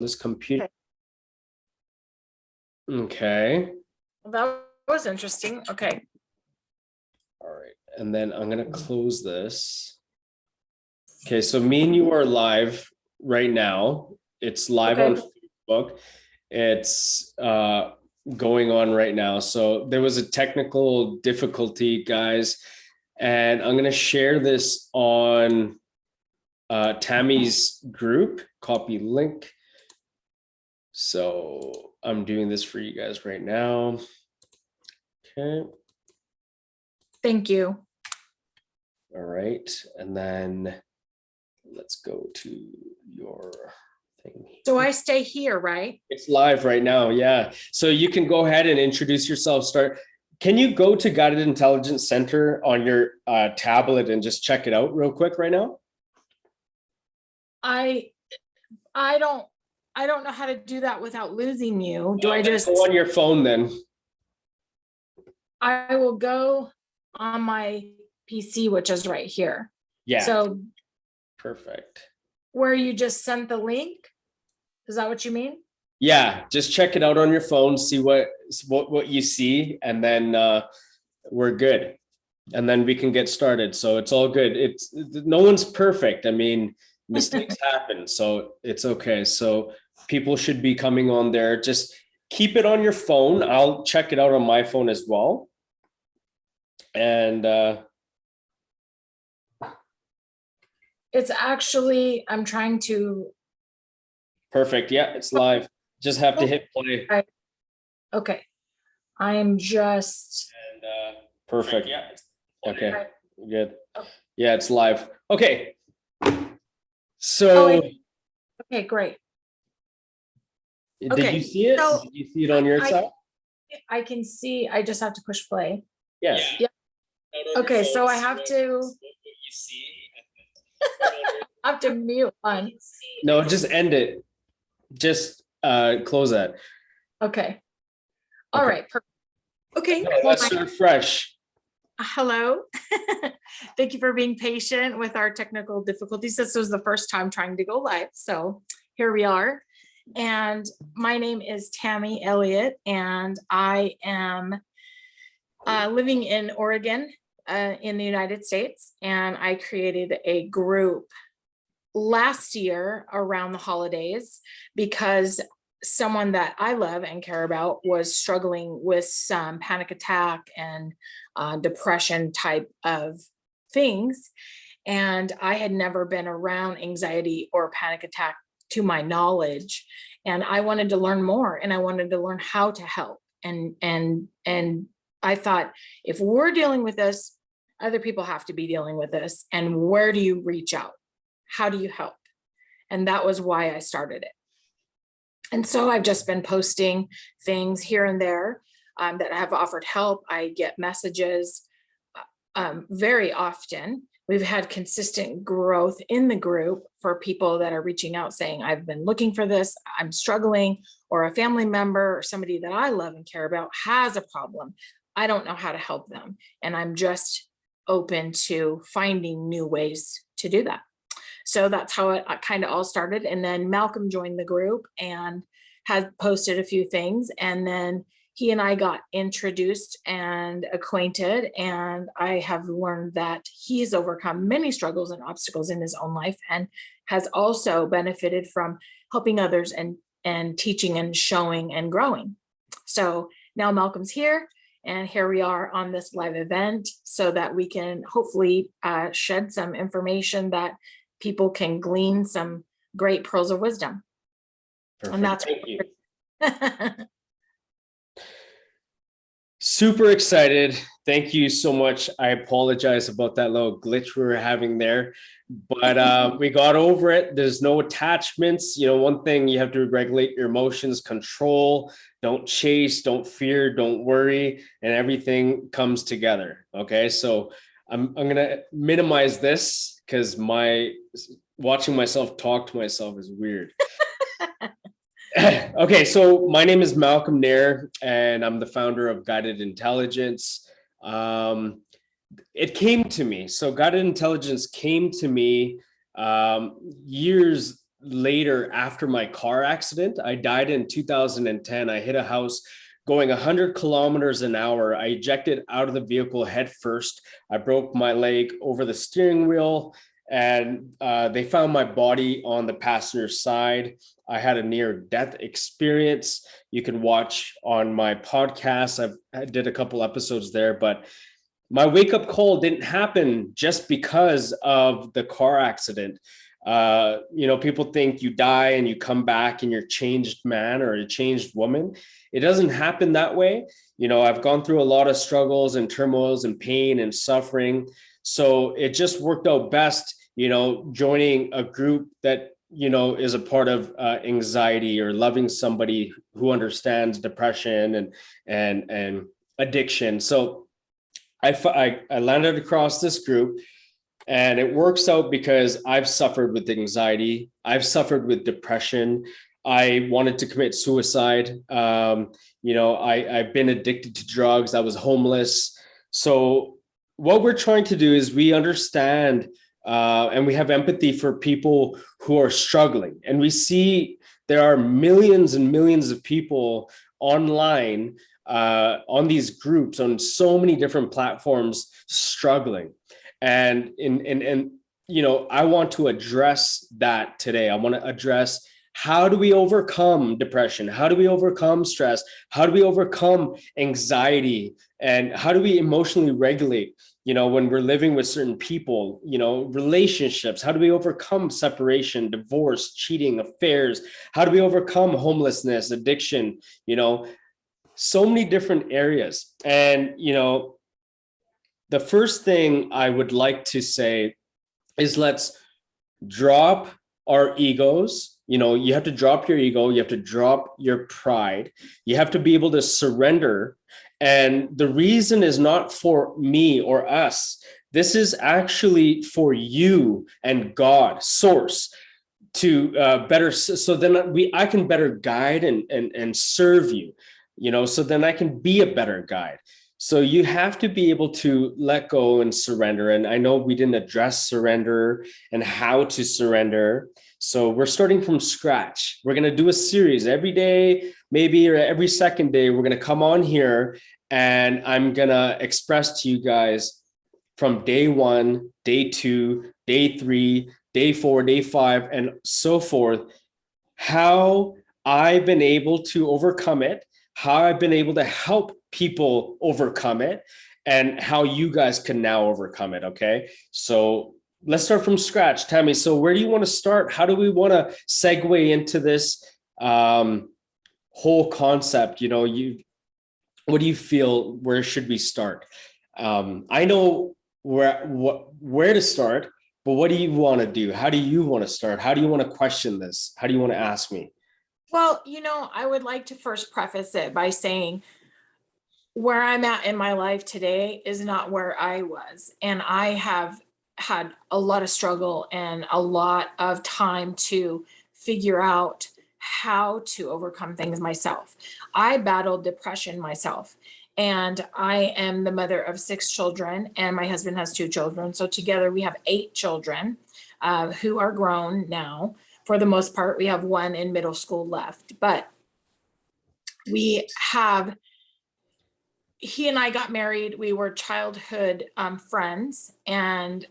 this computer. Okay. Okay. That was interesting. Okay. All right. And then I'm going to close this. Okay. So me and you are live right now. It's live on Facebook. It's going on right now. So there was a technical difficulty, guys. And I'm going to share this on Tammy's group, copy link. So I'm doing this for you guys right now. Okay. Thank you. All right. And then let's go to your thing. So I stay here, right? It's live right now. Yeah. So you can go ahead and introduce yourself. Can you go to Guided Intelligence Center on your tablet and just check it out real quick right now? I don't know how to do that without losing you. Do I just go on your phone then? I will go on my PC, which is right here. Yeah. So perfect. Where you just sent the link? Is that what you mean? Yeah, just check it out on your phone, see what you see, and then we're good. And then we can get started. So it's all good. No one's perfect. I mean, mistakes happen, so it's okay. So people should be coming on there. Just keep it on your phone. I'll check it out on my phone as well. And it's actually, I'm trying to. Perfect. Yeah, it's live. Just have to hit play. Okay. I am just. And perfect. Yeah. Okay. Good. Oh. Yeah, it's live. Okay. So. Okay, great. Did you see it? So did you see it on your side? I can see. I just have to push play. Yes. Yeah. Okay, so I have to. I have to mute one. No, just end it. Just close that. Okay. All right. Okay. Let's start fresh. Hello. Thank you for being patient with our technical difficulties. This was the first time trying to go live. So here we are. And my name is Tammy Elliott, and I am living in Oregon in the United States. And I created a group last year around the holidays because someone that I love and care about was struggling with some panic attack and depression type of things. And I had never been around anxiety or panic attack to my knowledge. And I wanted to learn more, and I wanted to learn how to help. And I thought, if we're dealing with this, other people have to be dealing with this. And where do you reach out? How do you help? And that was why I started it. And so I've just been posting things here and there that have offered help. I get messages very often. We've had consistent growth in the group for people that are reaching out saying, I've been looking for this, I'm struggling, or a family member or somebody that I love and care about has a problem. I don't know how to help them. And I'm just open to finding new ways to do that. So that's how it kind of all started. And then Malcolm joined the group and had posted a few things. And then he and I got introduced and acquainted. And I have learned that he's overcome many struggles and obstacles in his own life and has also benefited from helping others and teaching and showing and growing. So now Malcolm's here. And here we are on this live event so that we can hopefully shed some information that people can glean some great pearls of wisdom. Perfect. And that's Thank you. Super excited. Thank you so much. I apologize about that little glitch we were having there, but we got over it. There's no attachments. You know, one thing, you have to regulate your emotions, control, don't chase, don't fear, don't worry, and everything comes together. Okay. So I'm going to minimize this because watching myself talk to myself is weird. Okay, so my name is Malcolm Nair, and I'm the founder of Guided Intelligence. It came to me. So Guided Intelligence came to me years later after my car accident. I died in 2010. I hit a house going 100 kilometers an hour. I ejected out of the vehicle head first. I broke my leg over the steering wheel, and they found my body on the passenger side. I had a near death experience. You can watch on my podcast. I did a couple episodes there, but my wake up call didn't happen just because of the car accident. People think you die and you come back and you're a changed man or a changed woman. It doesn't happen that way. I've gone through a lot of struggles and turmoils and pain and suffering. So it just worked out best, joining a group that, is a part of anxiety, or loving somebody who understands depression and addiction. So I landed across this group, and it works out because I've suffered with anxiety. I've suffered with depression. I wanted to commit suicide. I've been addicted to drugs. I was homeless. So what we're trying to do is we understand and we have empathy for people who are struggling. And we see there are millions and millions of people online on these groups on so many different platforms struggling. And I want to address that today. I want to address, how do we overcome depression? How do we overcome stress? How do we overcome anxiety? And how do we emotionally regulate, when we're living with certain people, relationships? How do we overcome separation, divorce, cheating, affairs? How do we overcome homelessness, addiction, so many different areas. And, the first thing I would like to say is, let's drop our egos. You have to drop your ego. You have to drop your pride. You have to be able to surrender. And the reason is not for me or us. This is actually for you and God, source, to better, so then I can better guide and serve you, so then I can be a better guide. So you have to be able to let go and surrender. And I know we didn't address surrender and how to surrender. So we're starting from scratch. We're going to do a series every day, maybe, or every second day. We're going to come on here, and I'm going to express to you guys from day 1, day 2, day 3, day 4, day 5, and so forth, how I've been able to overcome it, how I've been able to help people overcome it, and how you guys can now overcome it. Okay. So let's start from scratch. Tammy, so where do you want to start? How do we want to segue into this whole concept? What do you feel? Where should we start? I know where to start, but what do you want to do? How do you want to start? How do you want to question this? How do you want to ask me? Well, I would like to first preface it by saying where I'm at in my life today is not where I was. And I have had a lot of struggle and a lot of time to figure out how to overcome things myself. I battled depression myself, and I am the mother of 6 children, and my husband has 2 children. So together we have 8 children who are grown now. For the most part, we have 1 in middle school left, but he and I got married. We were childhood friends, and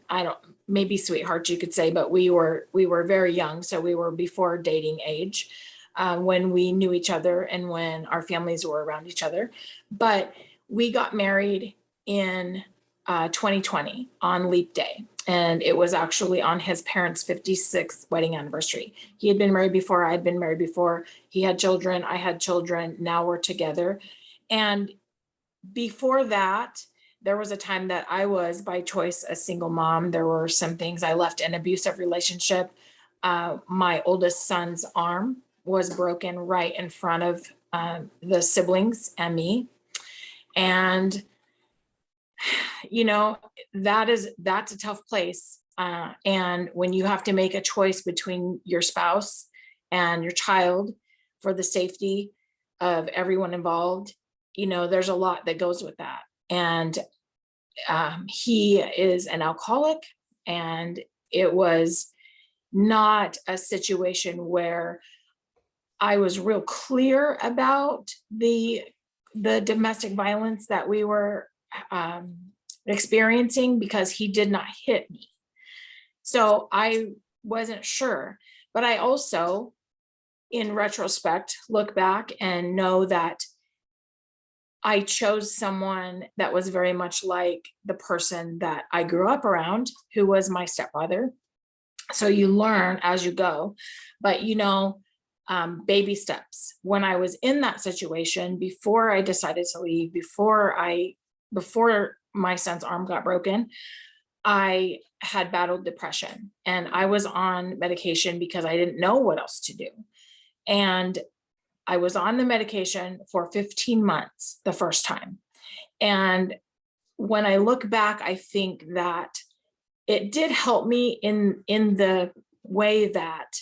maybe sweethearts, you could say, but we were very young. So we were before dating age when we knew each other and when our families were around each other. But we got married in 2020 on Leap Day. And it was actually on his parents' 56th wedding anniversary. He had been married before. I had been married before. He had children. I had children. Now we're together. And before that, there was a time that I was by choice a single mom. There were some things. I left an abusive relationship. My oldest son's arm was broken right in front of the siblings and me. And that's a tough place. And when you have to make a choice between your spouse and your child for the safety of everyone involved, there's a lot that goes with that. And he is an alcoholic, and it was not a situation where I was real clear about the domestic violence that we were experiencing, because he did not hit me. So I wasn't sure, but I also, in retrospect, look back and know that I chose someone that was very much like the person that I grew up around, who was my stepfather. So you learn as you go, but baby steps. When I was in that situation, before I decided to leave, before my son's arm got broken, I had battled depression, and I was on medication because I didn't know what else to do. And I was on the medication for 15 months the first time. And when I look back, I think that it did help me in the way that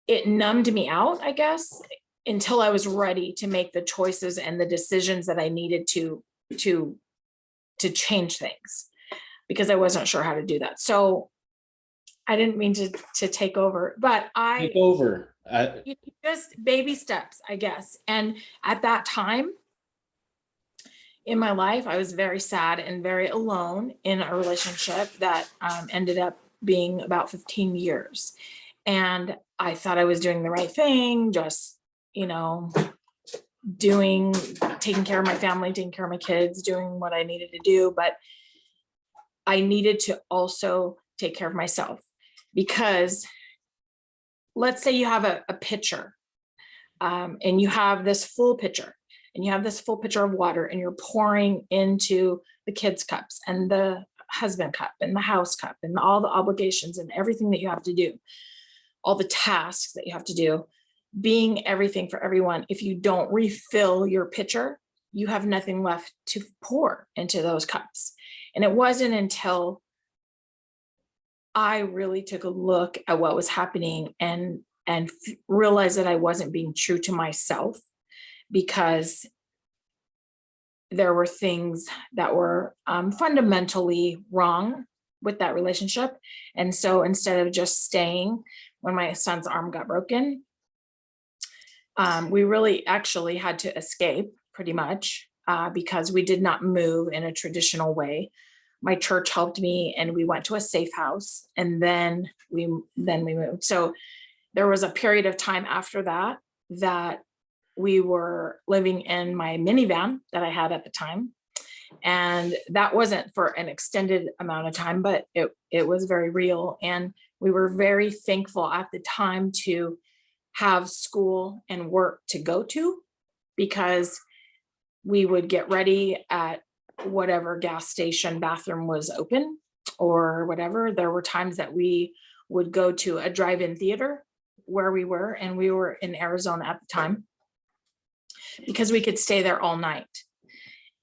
it numbed me out, I guess, until I was ready to make the choices and the decisions that I needed to change things, because I wasn't sure how to do that. So I didn't mean to take over, but Take over. just baby steps, I guess. And at that time in my life, I was very sad and very alone in a relationship that ended up being about 15 years. And I thought I was doing the right thing, just, taking care of my family, taking care of my kids, doing what I needed to do. But I needed to also take care of myself, because let's say you have a pitcher, and you have this full pitcher, and you have this full pitcher of water, and you're pouring into the kids' cups and the husband cup and the house cup and all the obligations and everything that you have to do, all the tasks that you have to do, being everything for everyone. If you don't refill your pitcher, you have nothing left to pour into those cups. And it wasn't until I really took a look at what was happening and realized that I wasn't being true to myself, because there were things that were fundamentally wrong with that relationship. And so instead of just staying when my son's arm got broken, we really actually had to escape pretty much, because we did not move in a traditional way. My church helped me, and we went to a safe house, and then we moved. So there was a period of time after that we were living in my minivan that I had at the time. And that wasn't for an extended amount of time, but it was very real. And we were very thankful at the time to have school and work to go to, because we would get ready at whatever gas station bathroom was open or whatever. There were times that we would go to a drive-in theater where we were, and we were in Arizona at the time, because we could stay there all night.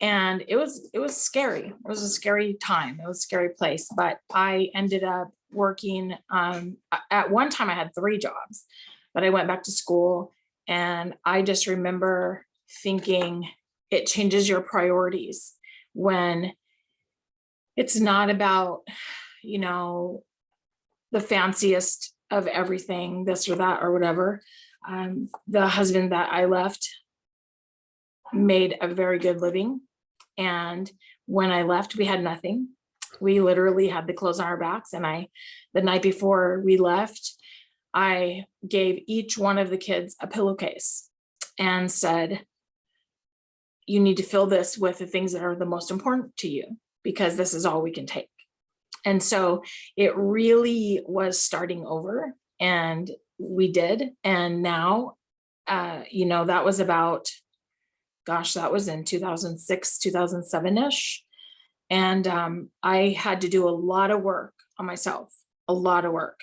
And it was scary. It was a scary time. It was a scary place, but I ended up working, at one time I had 3 jobs, but I went back to school, and I just remember thinking it changes your priorities when it's not about, the fanciest of everything, this or that or whatever. The husband that I left made a very good living. And when I left, we had nothing. We literally had the clothes on our backs. And the night before we left, I gave each one of the kids a pillowcase and said, you need to fill this with the things that are the most important to you, because this is all we can take. And so it really was starting over, and we did. And now, that was about, that was in 2006, 2007-ish. And I had to do a lot of work on myself, a lot of work,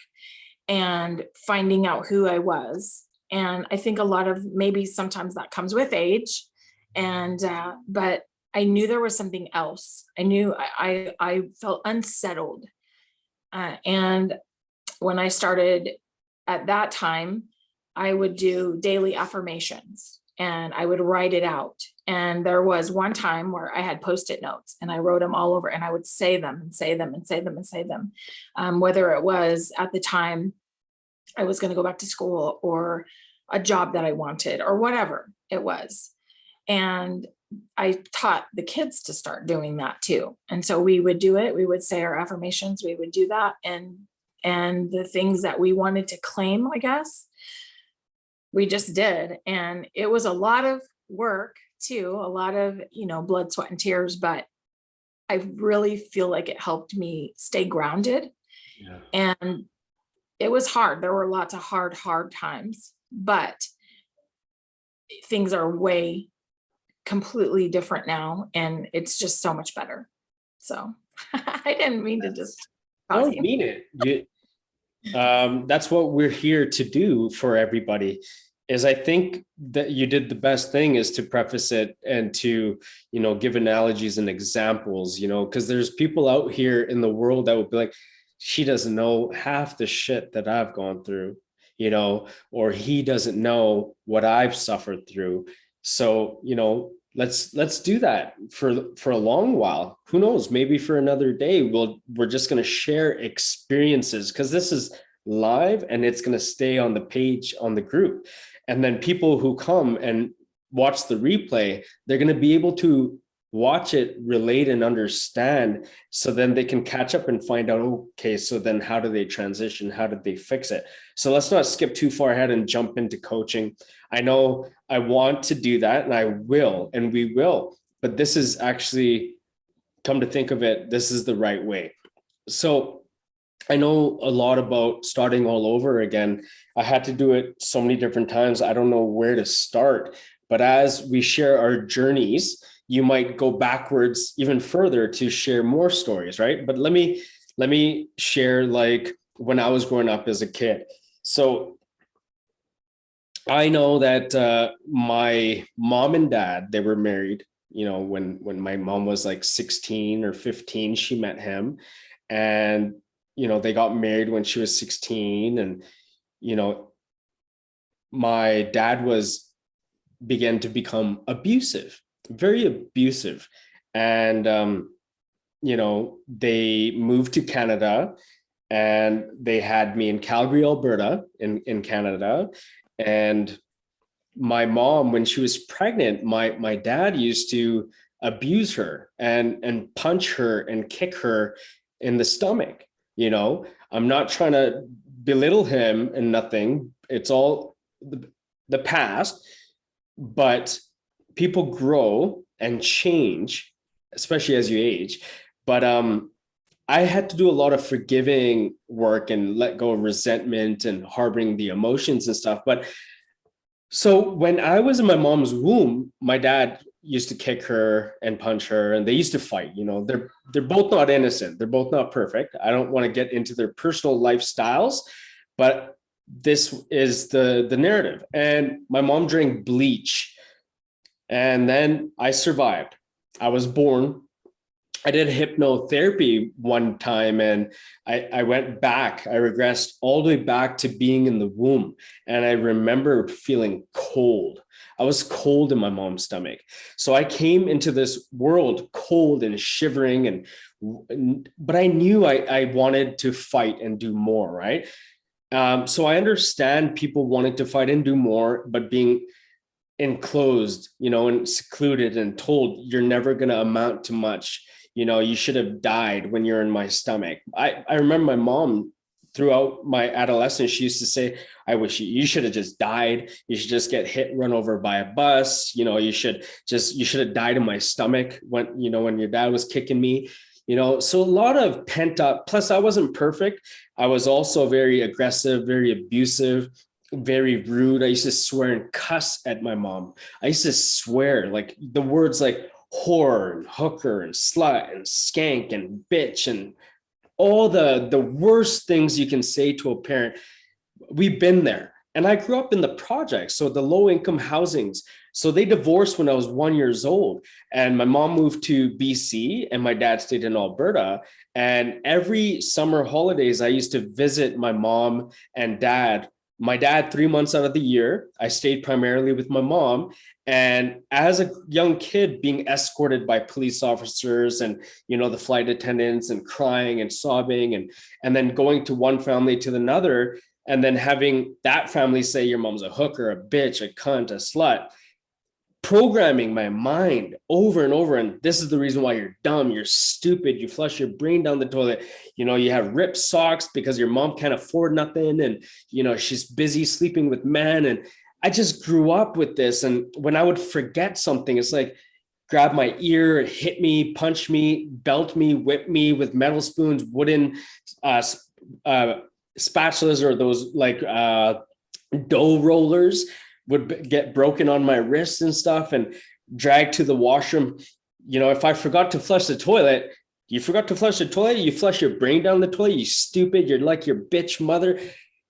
and finding out who I was. And I think a lot of, maybe sometimes that comes with age. But I knew there was something else. I knew I felt unsettled. And when I started at that time, I would do daily affirmations. and I would write it out. And there was one time where I had Post-it notes and I wrote them all over, and I would say them and say them and say them and say them. Whether it was at the time I was going to go back to school or a job that I wanted or whatever it was. And I taught the kids to start doing that too. And so we would do it. We would say our affirmations, we would do that. And the things that we wanted to claim, I guess, we just did. And it was a lot of work too, a lot of, blood, sweat, and tears, but I really feel like it helped me stay grounded. Yeah. And it was hard. There were lots of hard times, but things are way completely different now. And it's just so much better. So I didn't mean to just. I don't mean it. That's what we're here to do for everybody. Is I think that you did the best thing is to preface it and to, give analogies and examples, because there's people out here in the world that would be like, she doesn't know half the shit that I've gone through, or he doesn't know what I've suffered through. So, let's do that for a long while. Who knows? Maybe for another day, we're just going to share experiences, because this is live and it's going to stay on the page on the group. And then people who come and watch the replay, they're going to be able to watch it, relate, and understand. So then they can catch up and find out, okay, so then how do they transition? How did they fix it? So let's not skip too far ahead and jump into coaching. I know I want to do that, and I will, and we will, but this is actually, come to think of it, this is the right way. So I know a lot about starting all over again. I had to do it so many different times. I don't know where to start, but as we share our journeys, you might go backwards even further to share more stories, right? But let me share like when I was growing up as a kid. So I know that my mom and dad, they were married, when my mom was like 16 or 15, she met him, and they got married when she was 16, and my dad began to become abusive, very abusive. And they moved to Canada, and they had me in Calgary, Alberta, in Canada. And my mom, when she was pregnant, my dad used to abuse her and punch her and kick her in the stomach. I'm not trying to belittle him and nothing. It's all the past, but people grow and change, especially as you age. But I had to do a lot of forgiving work and let go of resentment and harboring the emotions and stuff. But so when I was in my mom's womb, my dad used to kick her and punch her, and they used to fight. They're both not innocent. They're both not perfect. I don't want to get into their personal lifestyles, but this is the narrative. And my mom drank bleach, and then I survived. I was born. I did hypnotherapy one time, and I went back. I regressed all the way back to being in the womb. And I remember feeling cold. I was cold in my mom's stomach. So I came into this world cold and shivering, but I knew I wanted to fight and do more, right? So I understand people wanting to fight and do more, but being enclosed, and secluded and told you're never going to amount to much. You should have died when you're in my stomach. I remember my mom throughout my adolescence, she used to say, I wish you should have just died. You should just get run over by a bus. You should have died in my stomach when your dad was kicking me, so a lot of pent up, plus I wasn't perfect. I was also very aggressive, very abusive, very rude. I used to swear and cuss at my mom. I used to swear like the words like whore and hooker and slut and skank and bitch and all the worst things you can say to a parent. We've been there. And I grew up in the projects, so the low income housings. So they divorced when I was 1 year old, and my mom moved to BC and my dad stayed in Alberta. And every summer holidays, I used to visit my mom and dad my dad 3 months out of the year. I stayed primarily with my mom. And as a young kid, being escorted by police officers and, the flight attendants, and crying and sobbing, and then going to one family to another, and then having that family say your mom's a hooker, a bitch, a cunt, a slut, programming my mind over and over. And this is the reason why you're dumb, you're stupid, you flush your brain down the toilet, you have ripped socks because your mom can't afford nothing, and she's busy sleeping with men. And I just grew up with this. And when I would forget something, it's like grab my ear, hit me, punch me, belt me, whip me with metal spoons, wooden spatulas, or those like dough rollers would get broken on my wrists and stuff, and dragged to the washroom. If I forgot to flush the toilet, you forgot to flush the toilet, you flush your brain down the toilet, you stupid, you're like your bitch mother.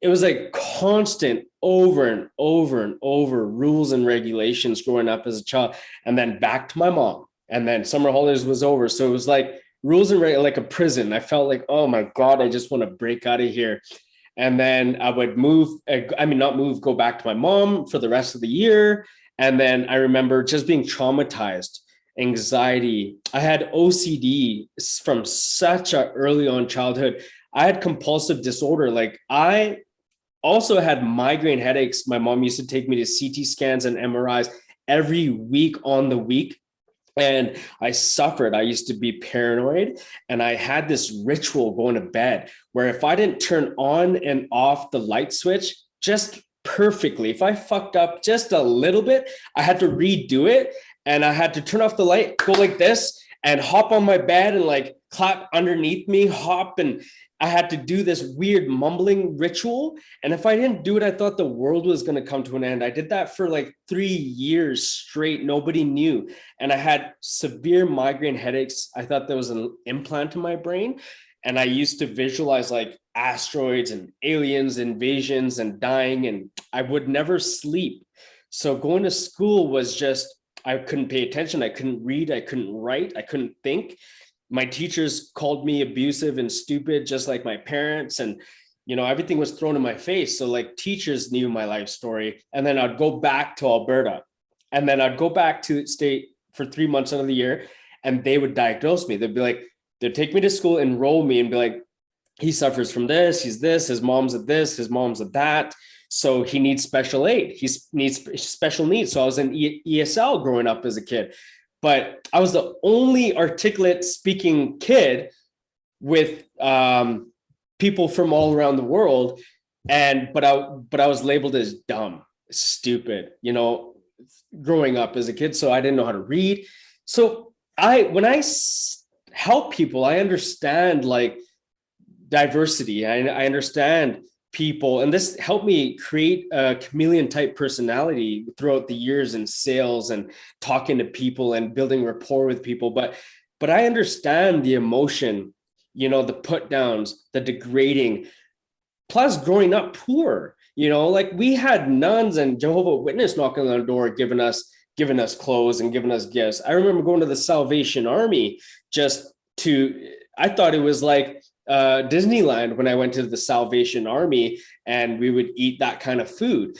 It was like constant over and over and over rules and regulations growing up as a child, and then back to my mom. And then summer holidays was over. So it was like rules and like a prison. I felt like, oh my God, I just want to break out of here. And then I would go back to my mom for the rest of the year. And then I remember just being traumatized, anxiety. I had OCD from such an early on childhood. I had compulsive disorder. Like, I also had migraine headaches. My mom used to take me to CT scans and MRIs every week on the week. And I suffered. I used to be paranoid, and I had this ritual going to bed where if I didn't turn on and off the light switch just perfectly, if I fucked up just a little bit, I had to redo it, and I had to turn off the light, go like this, and hop on my bed and like clap underneath me, hop. And I had to do this weird mumbling ritual. And if I didn't do it, I thought the world was going to come to an end. I did that for like 3 years straight. Nobody knew. And I had severe migraine headaches. I thought there was an implant in my brain. And I used to visualize like asteroids and aliens, invasions, and dying. And I would never sleep. So going to school was just, I couldn't pay attention. I couldn't read. I couldn't write. I couldn't think. My teachers called me abusive and stupid, just like my parents. And, everything was thrown in my face. So like teachers knew my life story. And then I'd go back to Alberta, and then I'd go back to state for 3 months out of the year, and they would diagnose me. They'd be like, they'd take me to school, enroll me, and be like, he suffers from this, he's this, his mom's at this, his mom's at that. So he needs special aid. He needs special needs. So I was in ESL growing up as a kid. But I was the only articulate speaking kid with people from all around the world. But I was labeled as dumb, stupid, growing up as a kid. So I didn't know how to read. So when I help people, I understand like diversity. I understand people, and this helped me create a chameleon type personality throughout the years in sales and talking to people and building rapport with people. But I understand the emotion, the put downs, the degrading, plus growing up poor, like we had nuns and Jehovah's Witness knocking on the door, giving us clothes and giving us gifts. I remember going to the Salvation Army I thought it was like Disneyland when I went to the Salvation Army, and we would eat that kind of food.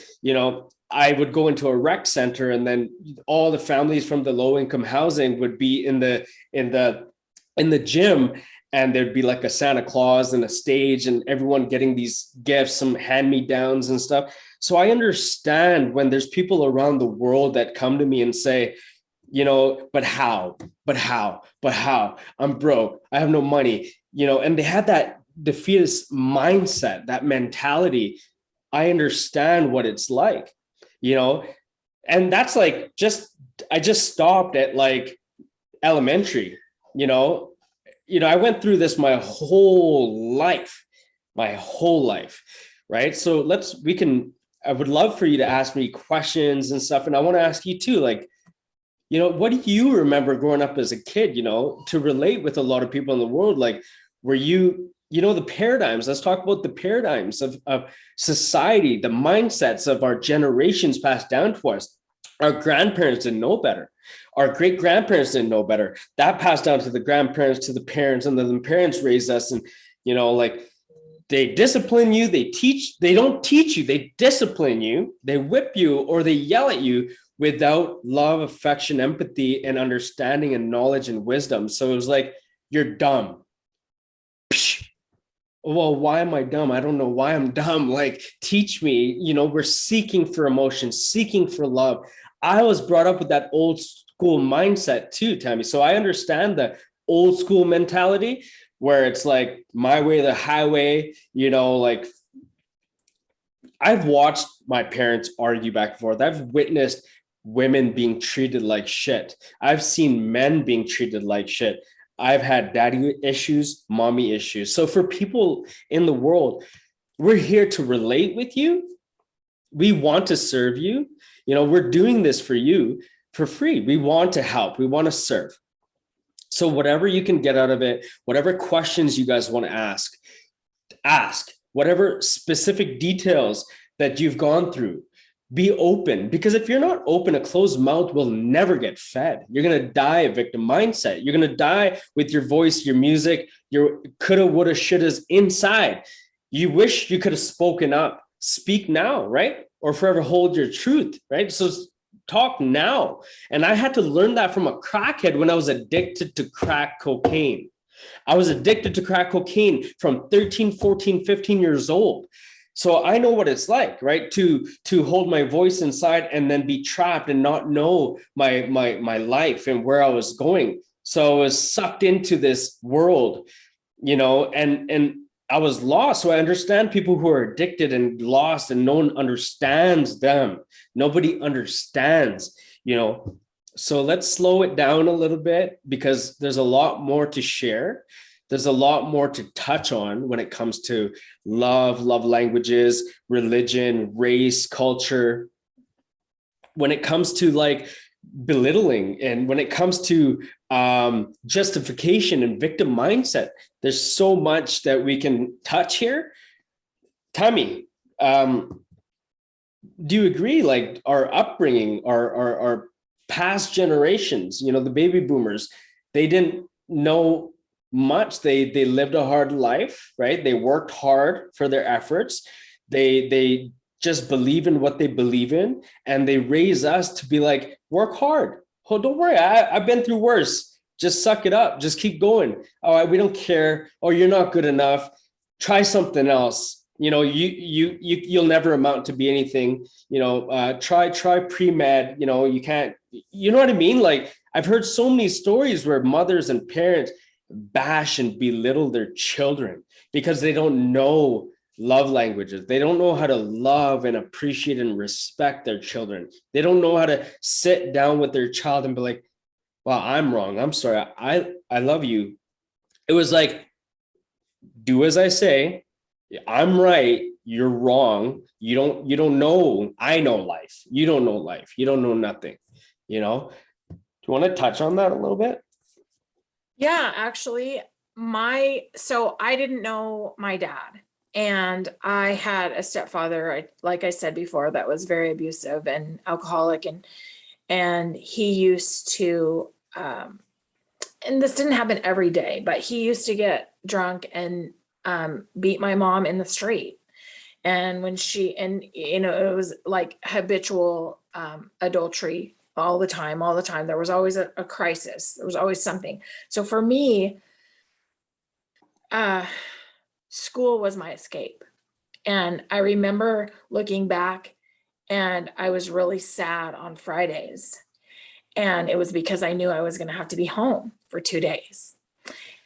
I would go into a rec center, and then all the families from the low income housing would be in the gym, and there'd be like a Santa Claus and a stage, and everyone getting these gifts, some hand-me-downs and stuff. So I understand when there's people around the world that come to me and say, but how, I'm broke, I have no money, and they had that defeatist mindset, that mentality. I understand what it's like, and that's like, I just stopped at like elementary, I went through this my whole life, right? So I would love for you to ask me questions and stuff. And I want to ask you too, like, what do you remember growing up as a kid, to relate with a lot of people in the world? Like, were you, the paradigms, let's talk about the paradigms of society, the mindsets of our generations passed down to us. Our grandparents didn't know better. Our great grandparents didn't know better. That passed down to the grandparents, to the parents, and then the parents raised us. And, like, They discipline you, they don't teach you, they discipline you, they whip you, or they yell at you without love, affection, empathy, and understanding and knowledge and wisdom. So it was like, you're dumb. Psh. Well, why am I dumb? I don't know why I'm dumb. Like, teach me. We're seeking for emotion, seeking for love. I was brought up with that old school mindset too, Tammy. So I understand the old school mentality where it's like my way or the highway, like I've watched my parents argue back and forth. I've witnessed women being treated like shit. I've seen men being treated like shit. I've had daddy issues, mommy issues. So for people in the world, we're here to relate with you. We want to serve you. We're doing this for you for free. We want to help. We want to serve. So whatever you can get out of it, whatever questions you guys want to ask, whatever specific details that you've gone through, be open. Because if you're not open, a closed mouth will never get fed. You're going to die a victim mindset. You're going to die with your voice, your music, your coulda, woulda, shouldas inside. You wish you could have spoken up. Speak now, right? Or forever hold your truth, right? So talk now. And I had to learn that from a crackhead when I was addicted to crack cocaine. I was addicted to crack cocaine from 13, 14, 15 years old. So I know what it's like, right? To hold my voice inside and then be trapped and not know my life and where I was going. So I was sucked into this world, and I was lost. So I understand people who are addicted and lost and no one understands them. Nobody understands, So let's slow it down a little bit because there's a lot more to share. There's a lot more to touch on when it comes to love languages, religion, race, culture. When it comes to like belittling and when it comes to justification and victim mindset, there's so much that we can touch here. Tammy, do you agree? Like our upbringing, our past generations, the baby boomers, they didn't know much. They lived a hard life, right? They worked hard for their efforts. They just believe in what they believe in, and they raise us to be like, work hard. Oh, don't worry, I've been through worse. Just suck it up. Just keep going. Oh, we don't care. Oh, you're not good enough. Try something else. You'll never amount to be anything. Try pre-med. You can't. You know what I mean? Like I've heard so many stories where mothers and parents bash and belittle their children because they don't know love languages. They don't know how to love and appreciate and respect their children. They don't know how to sit down with their child and be like, well, I'm wrong. I'm sorry. I love you. It was like, do as I say. I'm right. You're wrong. You don't know. I know life. You don't know life. You don't know nothing. Do you want to touch on that a little bit? Yeah, actually, so I didn't know my dad, and I had a stepfather, like I said before, that was very abusive and alcoholic, and he used to, and this didn't happen every day, but he used to get drunk and beat my mom in the street. And when it was like habitual adultery all the time. There was always a crisis. There was always something. So for me, school was my escape. And I remember looking back, and I was really sad on Fridays. And it was because I knew I was going to have to be home for 2 days.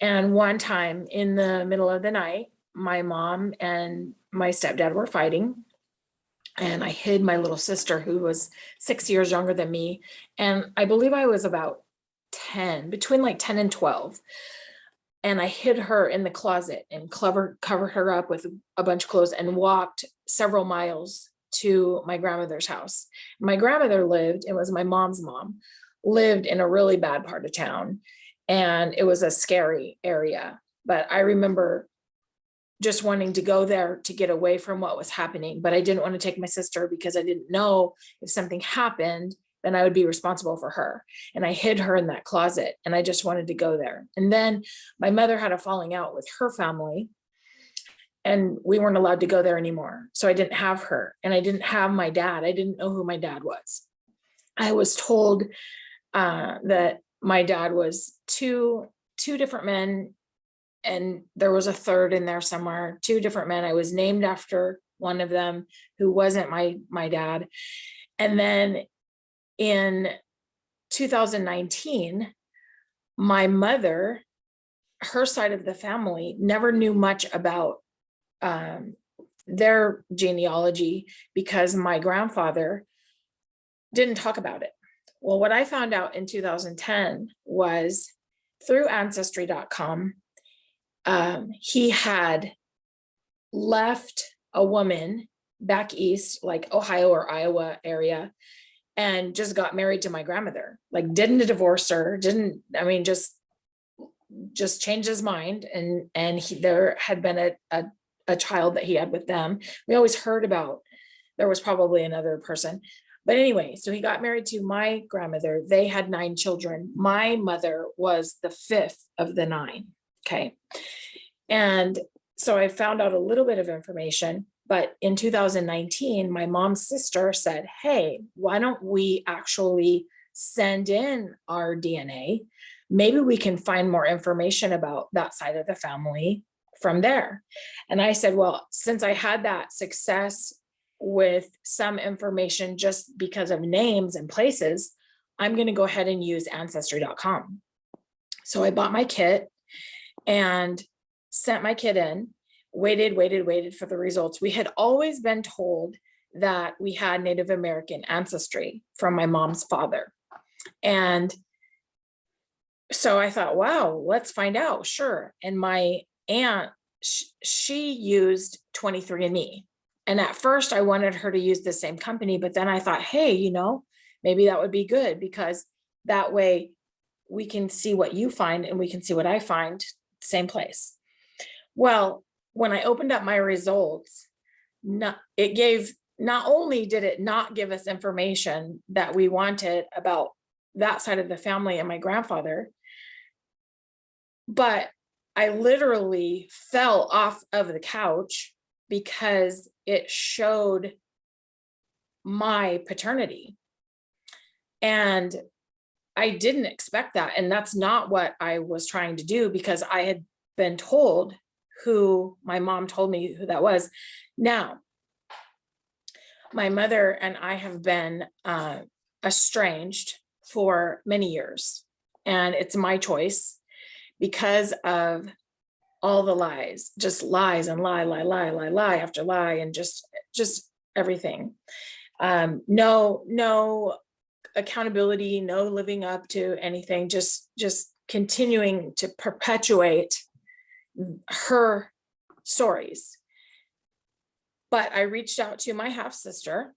And one time in the middle of the night, my mom and my stepdad were fighting. And I hid my little sister, who was 6 years younger than me. And I believe I was about 10, between like 10 and 12. And I hid her in the closet and covered her up with a bunch of clothes and walked several miles to my grandmother's house. My grandmother it was my mom's mom, lived in a really bad part of town. And it was a scary area. But I remember just wanting to go there to get away from what was happening. But I didn't want to take my sister because I didn't know if something happened, then I would be responsible for her. And I hid her in that closet, and I just wanted to go there. And then my mother had a falling out with her family. and we weren't allowed to go there anymore. So I didn't have her, and I didn't have my dad. I didn't know who my dad was. I was told that my dad was two different men, and there was a third in there somewhere, two different men. I was named after one of them who wasn't my dad. And then in 2019, my mother, her side of the family, never knew much about their genealogy because my grandfather didn't talk about it. Well, what I found out in 2010 was through ancestry.com, he had left a woman back east, like Ohio or Iowa area, and just got married to my grandmother. Like, didn't divorce her, just changed his mind. And there had been a child that he had with them. We always heard about, there was probably another person. But anyway, so he got married to my grandmother. They had 9 children. My mother was the 5th of the 9. Okay. And so I found out a little bit of information, but in 2019, my mom's sister said, hey, why don't we actually send in our DNA? Maybe we can find more information about that side of the family from there. And I said, well, since I had that success with some information just because of names and places, I'm going to go ahead and use ancestry.com. So I bought my kit and sent my kit in, waited for the results. We had always been told that we had Native American ancestry from my mom's father. And so I thought, wow, let's find out. Sure. And my aunt, she used 23andMe. And at first I wanted her to use the same company, but then I thought, hey, maybe that would be good, because that way we can see what you find and we can see what I find, same place. Well, when I opened up my results, not only did it not give us information that we wanted about that side of the family and my grandfather, but I literally fell off of the couch because it showed my paternity. And I didn't expect that. And that's not what I was trying to do, because I had been told who my mom told me who that was. Now, my mother and I have been estranged for many years, and it's my choice because of all the lies, just lies and lie after lie, and just everything. No accountability, no living up to anything, just continuing to perpetuate her stories. But I reached out to my half sister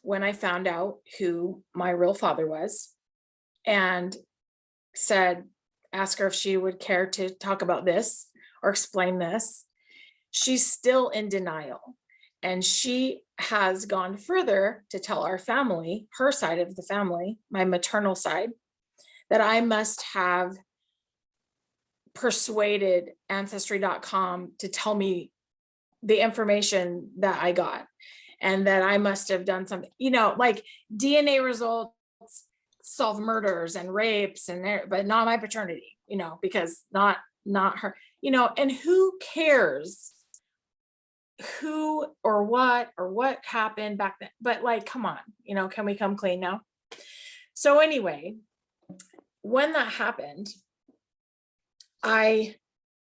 when I found out who my real father was, and said, ask her if she would care to talk about this or explain this. She's still in denial. And she has gone further to tell our family, her side of the family, my maternal side, that I must have persuaded ancestry.com to tell me the information that I got, and that I must have done something, like DNA results solve murders and rapes but not my paternity, because not her, and who cares who or what happened back then? But like, come on, can we come clean now? So anyway, when that happened, I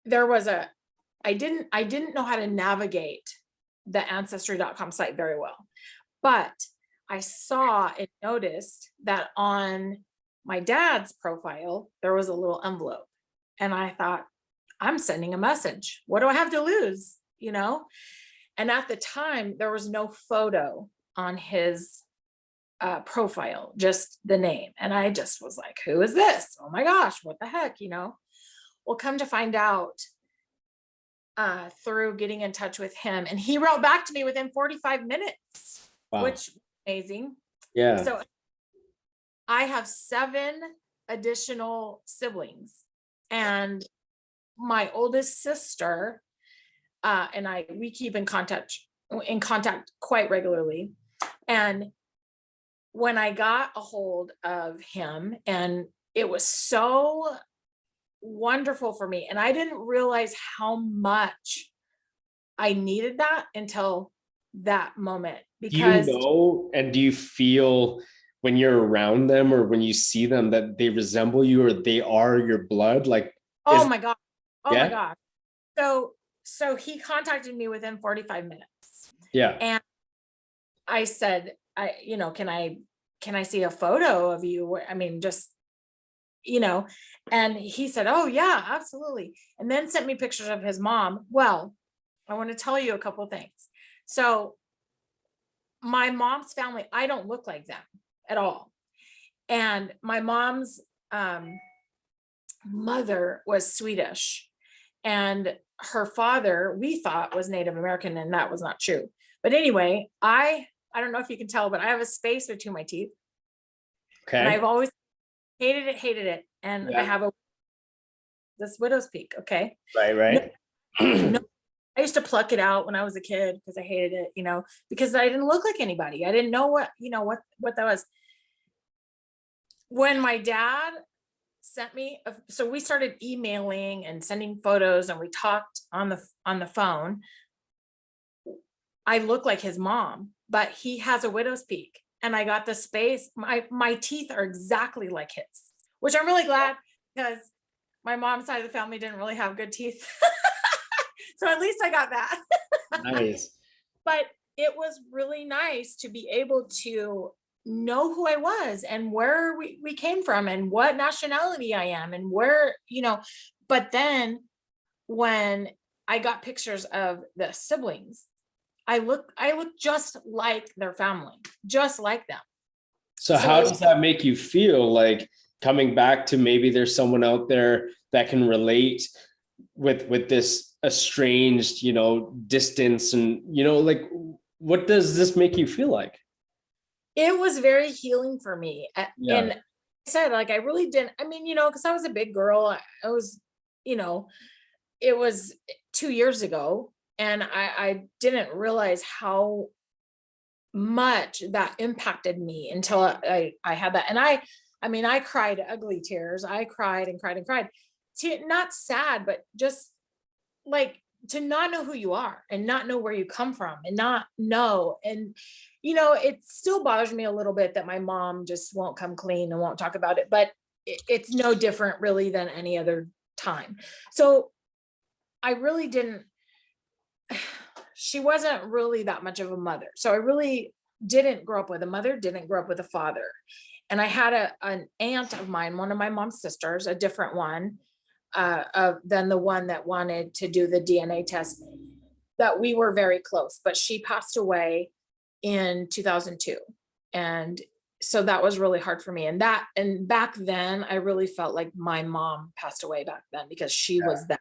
didn't know how to navigate the ancestry.com site very well, but I saw and noticed that on my dad's profile, there was a little envelope, and I thought, I'm sending a message. What do I have to lose? And at the time, there was no photo on his profile, just the name. And I just was like, who is this? Oh my gosh, what the heck, Well, come to find out through getting in touch with him, and he wrote back to me within 45 minutes, wow. Which was amazing. Yeah. So I have 7 additional siblings, and my oldest sister and we keep in contact quite regularly. And when I got a hold of him, and it was so wonderful for me, and I didn't realize how much I needed that until that moment, Do you because know and do you feel when you're around them or when you see them that they resemble you or they are your blood? Like, oh is my God. Oh my yeah, God. So he contacted me within 45 minutes. yeah. And I said, can I see a photo of you? I mean, just, and he said, oh yeah, absolutely. And then sent me pictures of his mom. Well, I want to tell you a couple of things. So my mom's family, I don't look like them at all. And my mom's mother was Swedish, and her father, we thought, was Native American, and that was not true. But anyway, I don't know if you can tell, but I have a space between my teeth. And Okay. I've always hated it. And I Yeah. have this widow's peak. Okay. Right, No, right. no, I used to pluck it out when I was a kid because I hated it, because I didn't look like anybody. I didn't know what that was. When my dad sent me, so we started emailing and sending photos, and we talked on the phone. I look like his mom, but he has a widow's peak, and I got the space. My teeth are exactly like his, which I'm really glad, because my mom's side of the family didn't really have good teeth. So at least I got that. Nice. But it was really nice to be able to know who I was and where we came from and what nationality I am and where, but then when I got pictures of the siblings, I look just like their family, just like them. So how does that make you feel, like coming back to maybe there's someone out there that can relate with this estranged, distance, and like, what does this make you feel like? It was very healing for me. Yeah. And I said, like, I really didn't, because I was a big girl. I was, it was 2 years ago, and I didn't realize how much that impacted me until I had that. And I cried ugly tears. I cried and cried and cried. Not sad, but just like to not know who you are and not know where you come from and not know. And, it still bothers me a little bit that my mom just won't come clean and won't talk about it, but it's no different really than any other time. So I really didn't, she wasn't really that much of a mother. So I really didn't grow up with a mother, didn't grow up with a father. And I had an aunt of mine, one of my mom's sisters, a different one, than the one that wanted to do the DNA test, that we were very close, but she passed away in 2002. And so that was really hard for me. And back then I really felt like my mom passed away back then, because she was that.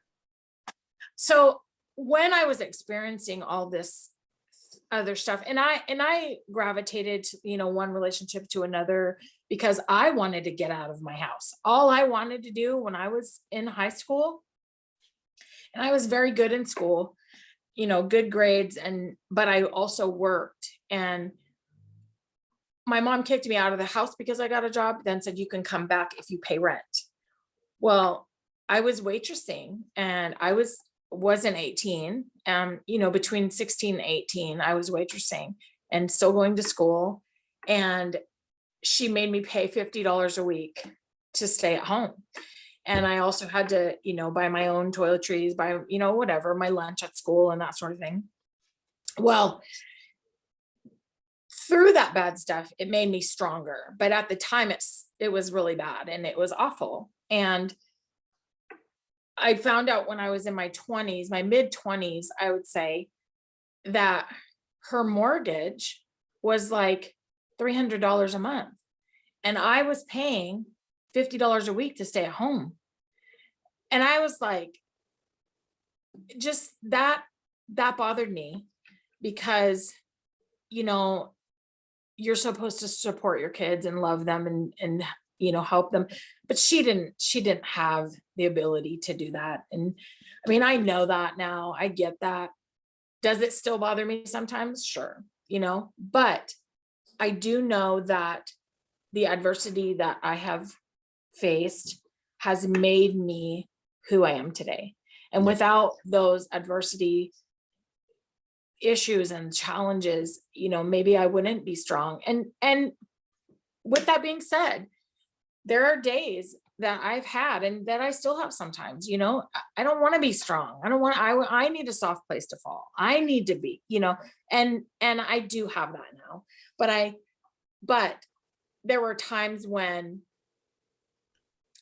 So when I was experiencing all this other stuff, and I gravitated to, one relationship to another, because I wanted to get out of my house. All I wanted to do when I was in high school, and I was very good in school, good grades, but I also worked. And my mom kicked me out of the house because I got a job, then said, you can come back if you pay rent. Well, I was waitressing, and I wasn't 18. Between 16 and 18, I was waitressing and still going to school. And she made me pay $50 a week to stay at home. And I also had to, buy my own toiletries, buy, whatever, my lunch at school and that sort of thing. Well, through that bad stuff, it made me stronger. But at the time, it was really bad and it was awful. And I found out when I was in my 20s, my mid 20s, I would say, that her mortgage was like $300 a month. And I was paying $50 a week to stay at home. And I was like, just that bothered me, because, you're supposed to support your kids and love them and help them. But she didn't have the ability to do that. And I mean, I know that now. I get that. Does it still bother me sometimes? Sure. But I do know that the adversity that I have faced has made me who I am today. And without those adversity issues and challenges, maybe I wouldn't be strong. And with that being said, there are days that I've had and that I still have sometimes, I don't want to be strong. I need a soft place to fall. I need to be, and I do have that now, but there were times when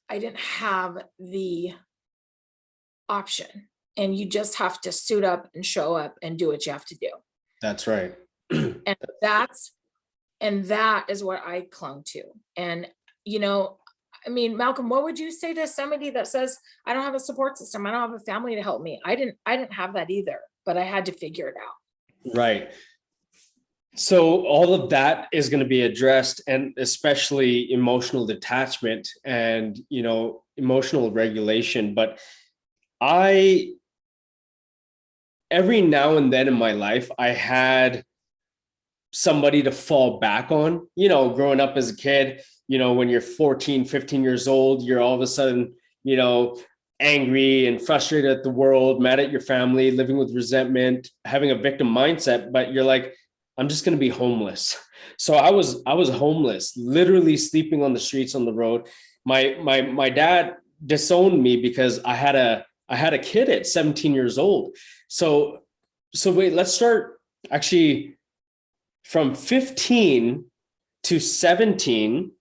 I didn't have the option, and you just have to suit up and show up and do what you have to do. That's right. And that is what I clung to. And, I mean, Malcolm, what would you say to somebody that says, I don't have a support system, I don't have a family to help me? I didn't have that either, but I had to figure it out. Right. So all of that is going to be addressed, and especially emotional detachment and, emotional regulation. But every now and then in my life, I had somebody to fall back on, growing up as a kid, when you're 14, 15 years old, you're all of a sudden, angry and frustrated at the world, mad at your family, living with resentment, having a victim mindset, but you're like, I'm just going to be homeless. So I was homeless, literally sleeping on the streets, on the road. My dad disowned me because I had a kid at 17 years old. So wait, let's start actually from 15 to 17.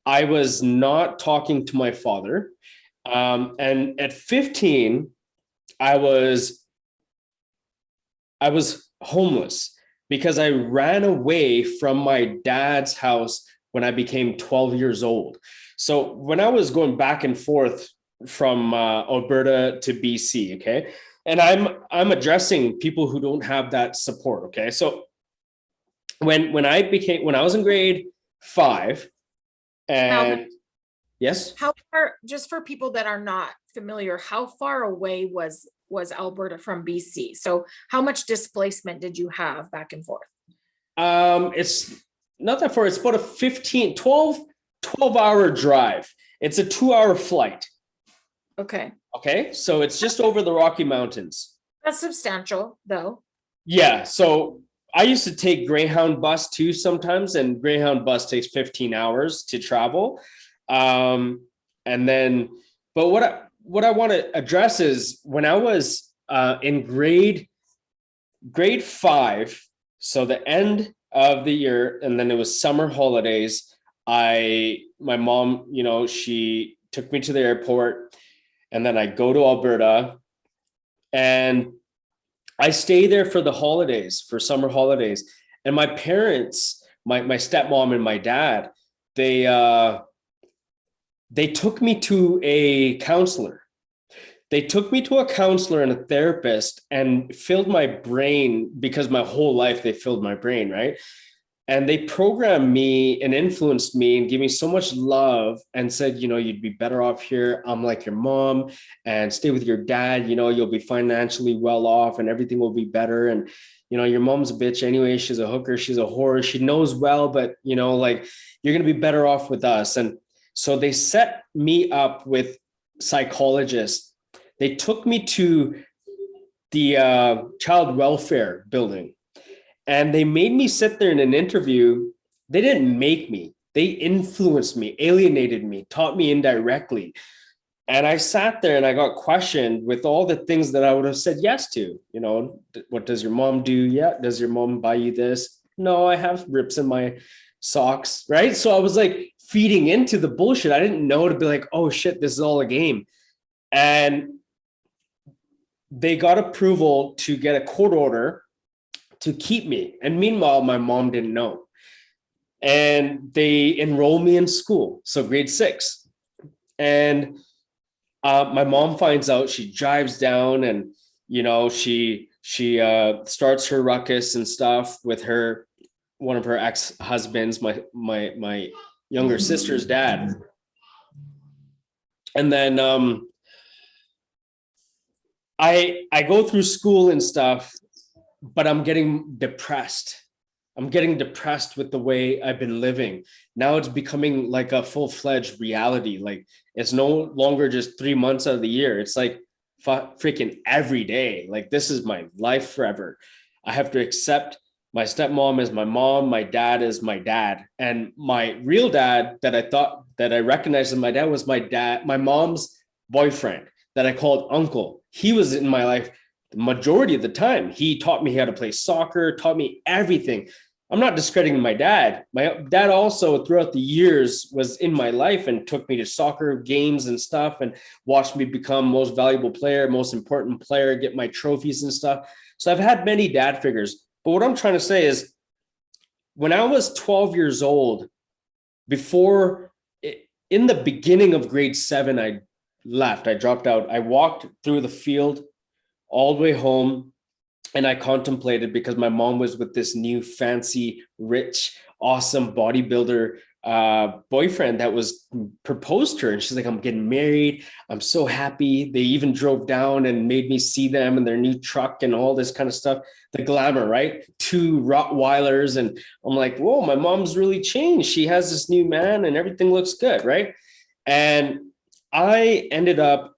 I was not talking to my father. And at 15, I was homeless because I ran away from my dad's house when I became 12 years old. So when I was going back and forth from Alberta to BC, okay, and I'm addressing people who don't have that support, okay. So when I was in grade 5, and yes, how far, just for people that are not familiar, how far away was Alberta from BC? So how much displacement did you have back and forth? It's not that far. It's about a 12-hour drive. It's a 2-hour flight. Okay. So it's just over the Rocky Mountains. That's substantial though. Yeah. So I used to take Greyhound bus too sometimes, and Greyhound bus takes 15 hours to travel. And then, but what I want to address is when I was in grade 5, so the end of the year, and then it was summer holidays. My mom, she took me to the airport, and then I go to Alberta, and I stay there for the holidays, for summer holidays. And my parents, my stepmom and my dad, they took me to a counselor. They took me to a counselor and a therapist and filled my brain, because my whole life they filled my brain, right? And they programmed me and influenced me and gave me so much love and said, you'd be better off here. I'm like your mom, and stay with your dad. You'll be financially well off and everything will be better. And, your mom's a bitch anyway. She's a hooker. She's a whore. She knows well, but, you're going to be better off with us. And so they set me up with psychologists. They took me to the child welfare building. And they made me sit there in an interview. They didn't make me. They influenced me, alienated me, taught me indirectly. And I sat there and I got questioned with all the things that I would have said yes to. What does your mom do? Yeah. Does your mom buy you this? No, I have rips in my socks, right? So I was like feeding into the bullshit. I didn't know to be like, oh shit, this is all a game. And they got approval to get a court order to keep me. And meanwhile, my mom didn't know. And they enrolled me in school. So grade 6. And my mom finds out, she drives down, and, she starts her ruckus and stuff with one of her ex-husbands, my younger sister's dad. And then I go through school and stuff, but I'm getting depressed. I'm getting depressed with the way I've been living. Now it's becoming like a full-fledged reality. Like it's no longer just 3 months out of the year. It's like freaking every day. Like this is my life forever. I have to accept my stepmom as my mom, my dad is my dad. And my real dad that I thought that I recognized as my dad was my dad, my mom's boyfriend that I called uncle. He was in my life the majority of the time. He taught me how to play soccer, taught me everything. I'm not discrediting my dad. My dad also throughout the years was in my life and took me to soccer games and stuff and watched me become most valuable player, most important player, get my trophies and stuff. So I've had many dad figures. But what I'm trying to say is when I was 12 years old, in the beginning of grade 7, I left. I dropped out. I walked through the field all the way home. And I contemplated because my mom was with this new fancy, rich, awesome bodybuilder boyfriend that was proposed to her. And she's like, I'm getting married. I'm so happy. They even drove down and made me see them in their new truck and all this kind of stuff. The glamour, right? 2 Rottweilers. And I'm like, whoa, my mom's really changed. She has this new man and everything looks good, right? And I ended up,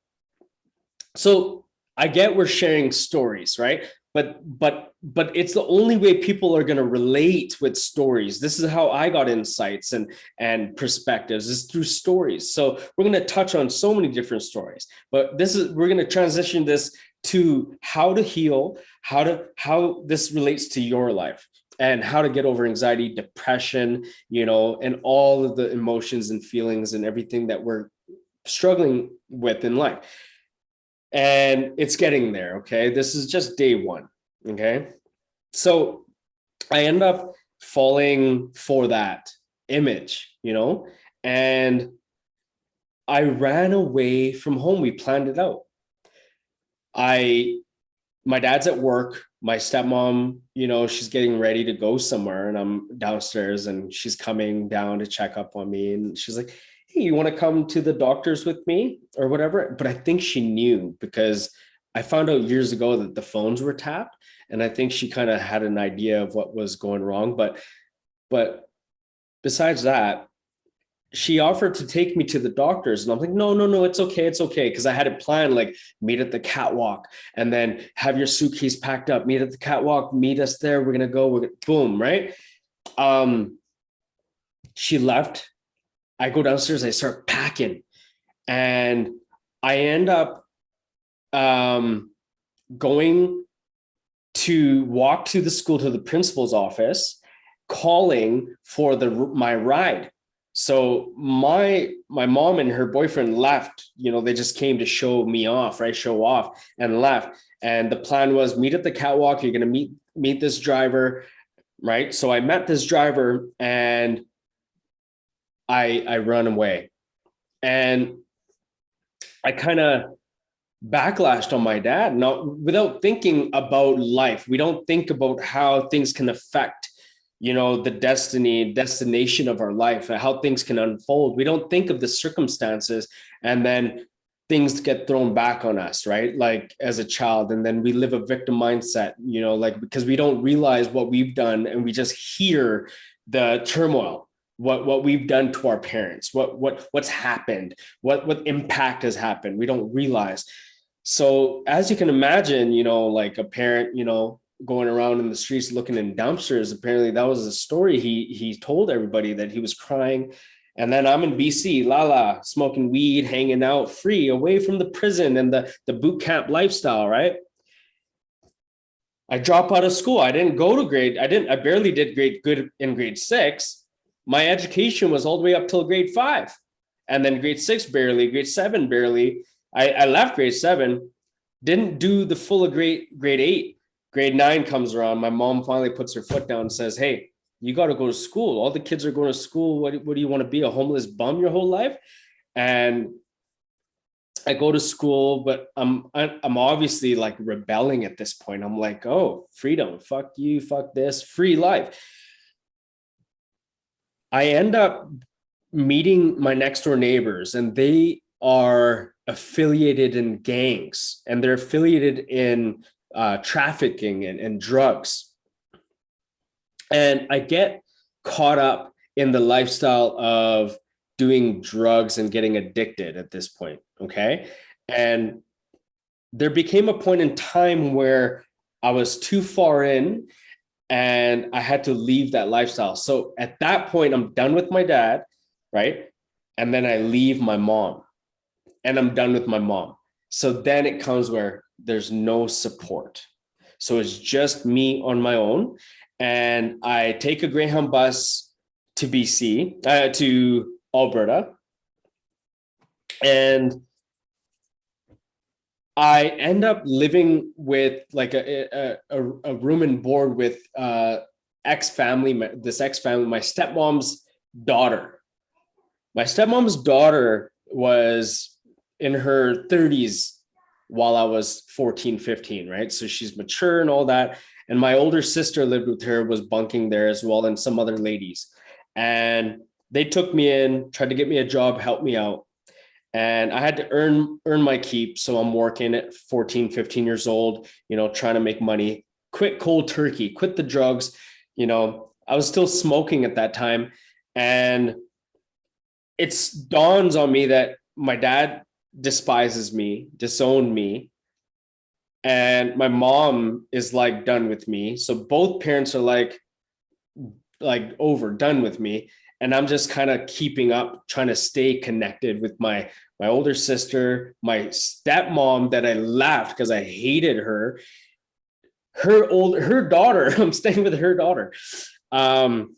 so I get we're sharing stories, right? But it's the only way people are going to relate with stories. This is how I got insights and perspectives is through stories. So we're going to touch on so many different stories, but we're going to transition this to how to heal, how this relates to your life and how to get over anxiety, depression, and all of the emotions and feelings and everything that we're struggling with in life. And it's getting there. Okay. This is just day 1. Okay. So I end up falling for that image, and I ran away from home. We planned it out. My dad's at work. My stepmom, she's getting ready to go somewhere and I'm downstairs and she's coming down to check up on me. And she's like, hey, you want to come to the doctor's with me or whatever? But I think she knew because I found out years ago that the phones were tapped. And I think she kind of had an idea of what was going wrong. But besides that, she offered to take me to the doctors. And I'm like, no, it's okay. It's okay. Because I had it planned, like meet at the catwalk and then have your suitcase packed up, meet at the catwalk, meet us there. We're going to go, boom, right? She left. I go downstairs, I start packing and I end up going to walk to the school, to the principal's office, calling for my ride. So my mom and her boyfriend left, they just came to show me off, right? Show off and left. And the plan was meet at the catwalk. You're going to meet this driver, right? So I met this driver and I run away and I kind of backlashed on my dad, not without thinking about life. We don't think about how things can affect, the destination of our life, how things can unfold. We don't think of the circumstances and then things get thrown back on us, right? Like as a child. And then we live a victim mindset, because we don't realize what we've done and we just hear the turmoil. What we've done to our parents, what's happened, what impact has happened. We don't realize. So as you can imagine, like a parent, going around in the streets looking in dumpsters, apparently that was a story he told everybody, that he was crying. And then I'm in BC, smoking weed, hanging out free, away from the prison and the boot camp lifestyle, right? I drop out of school. I barely did good in grade 6. My education was all the way up till grade 5. And then grade 6, barely, grade 7, barely. I left grade 7, didn't do the full of grade 8. Grade 9 comes around. My mom finally puts her foot down and says, hey, you got to go to school. All the kids are going to school. What do you want to be, a homeless bum your whole life? And I go to school, but I'm obviously like rebelling at this point. I'm like, oh, freedom, fuck you, fuck this, free life. I end up meeting my next door neighbors, and they are affiliated in gangs, and they're affiliated in trafficking and drugs. And I get caught up in the lifestyle of doing drugs and getting addicted at this point. Okay. And there became a point in time where I was too far in and I had to leave that lifestyle. So at that point, I'm done with my dad, right? And then I leave my mom, and I'm done with my mom. So then it comes where there's no support. So it's just me on my own. And I take a Greyhound bus to BC, to Alberta. And I end up living with like a room and board with ex-family, this ex-family, my stepmom's daughter. My stepmom's daughter was in her 30s while I was 14, 15, right? So she's mature and all that. And my older sister lived with her, was bunking there as well, and some other ladies. And they took me in, tried to get me a job, help me out. And I had to earn my keep. So I'm working at 14, 15 years old, trying to make money, quit cold turkey, quit the drugs. I was still smoking at that time. And it dawns on me that my dad despises me, disowned me. And my mom is like done with me. So both parents are like done with me. And I'm just kind of keeping up, trying to stay connected with my older sister, my stepmom that I left because I hated her. Her daughter, I'm staying with her daughter. And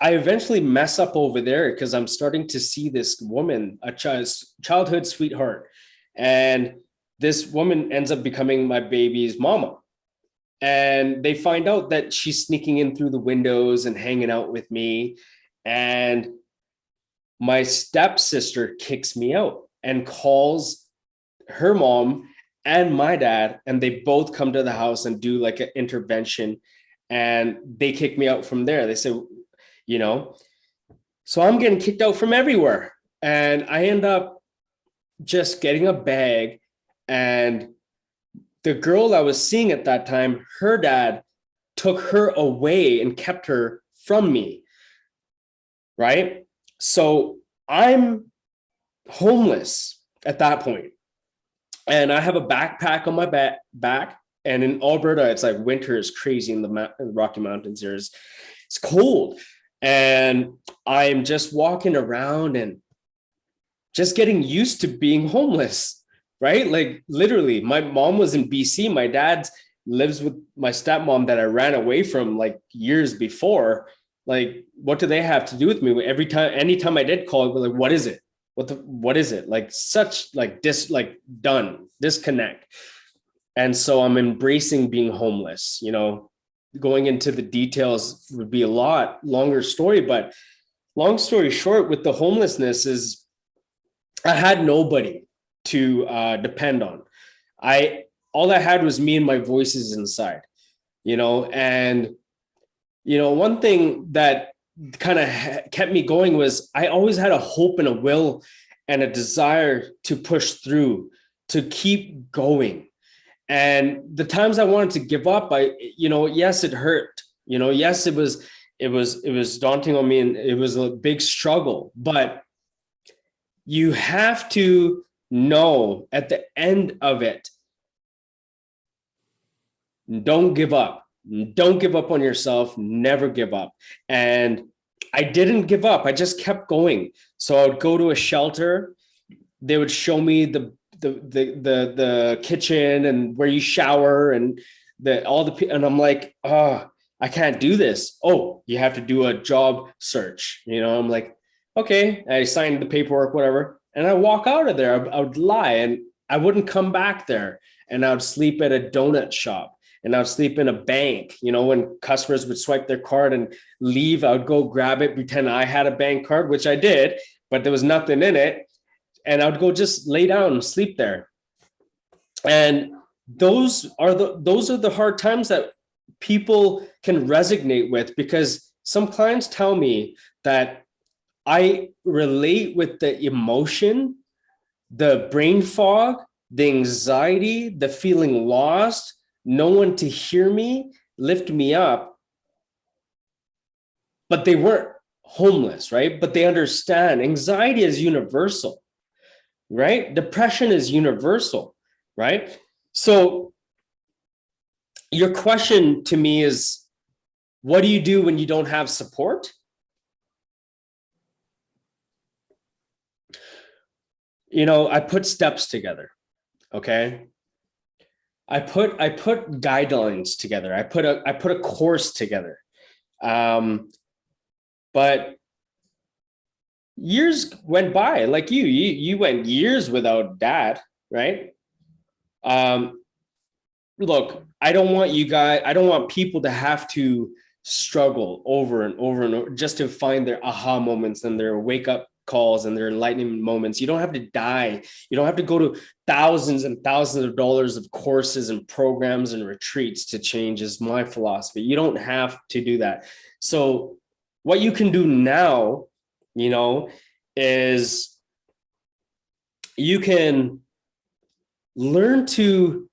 I eventually mess up over there because I'm starting to see this woman, a childhood sweetheart. And this woman ends up becoming my baby's mama. And they find out that she's sneaking in through the windows and hanging out with me. And my stepsister kicks me out and calls her mom and my dad, and they both come to the house and do like an intervention, and they kick me out from there. They say, so I'm getting kicked out from everywhere. And I end up just getting a bag, and the girl I was seeing at that time, her dad took her away and kept her from me, right? So I'm homeless at that point. And I have a backpack on my back. And in Alberta, it's like winter is crazy in the Rocky Mountains. It's cold. And I'm just walking around and just getting used to being homeless. Right? Like literally, my mom was in BC. My dad lives with my stepmom that I ran away from like years before. Like, what do they have to do with me? Anytime I did call, like, what is it? What is it? Like such done, disconnect. And so I'm embracing being homeless. Going into the details would be a lot longer story, but long story short, with the homelessness is I had nobody to depend on. All I had was me and my voices inside, and one thing that kind of kept me going was I always had a hope and a will and a desire to push through, to keep going. And the times I wanted to give up, yes, it hurt, yes, it was daunting on me, and it was a big struggle, but you have to know at the end of it, don't give up. Don't give up on yourself. Never give up. And I didn't give up. I just kept going. So I would go to a shelter. They would show me the kitchen and where you shower and and I'm like, oh, I can't do this. Oh, you have to do a job search. I'm like, okay. I signed the paperwork, whatever. And I walk out of there. I would lie and I wouldn't come back there. And I would sleep at a donut shop, and I would sleep in a bank. When customers would swipe their card and leave, I would go grab it, pretend I had a bank card, which I did, but there was nothing in it. And I would go just lay down and sleep there. And those are the hard times that people can resonate with, because Some clients tell me that I relate with the emotion, the brain fog, the anxiety, the feeling lost, no one to hear me, lift me up, but they weren't homeless, right? But they understand anxiety is universal, right? Depression is universal, right? So your question to me is, what do you do when you don't have support? I put steps together. Okay. I put guidelines together. I put a course together. But years went by, like you went years without dad, right? Look, I don't want people to have to struggle over and over and over just to find their aha moments and their wake up calls and their enlightening moments. You don't have to die. You don't have to go to thousands and thousands of dollars of courses and programs and retreats to change, is my philosophy. You don't have to do that. So what you can do now, is you can learn to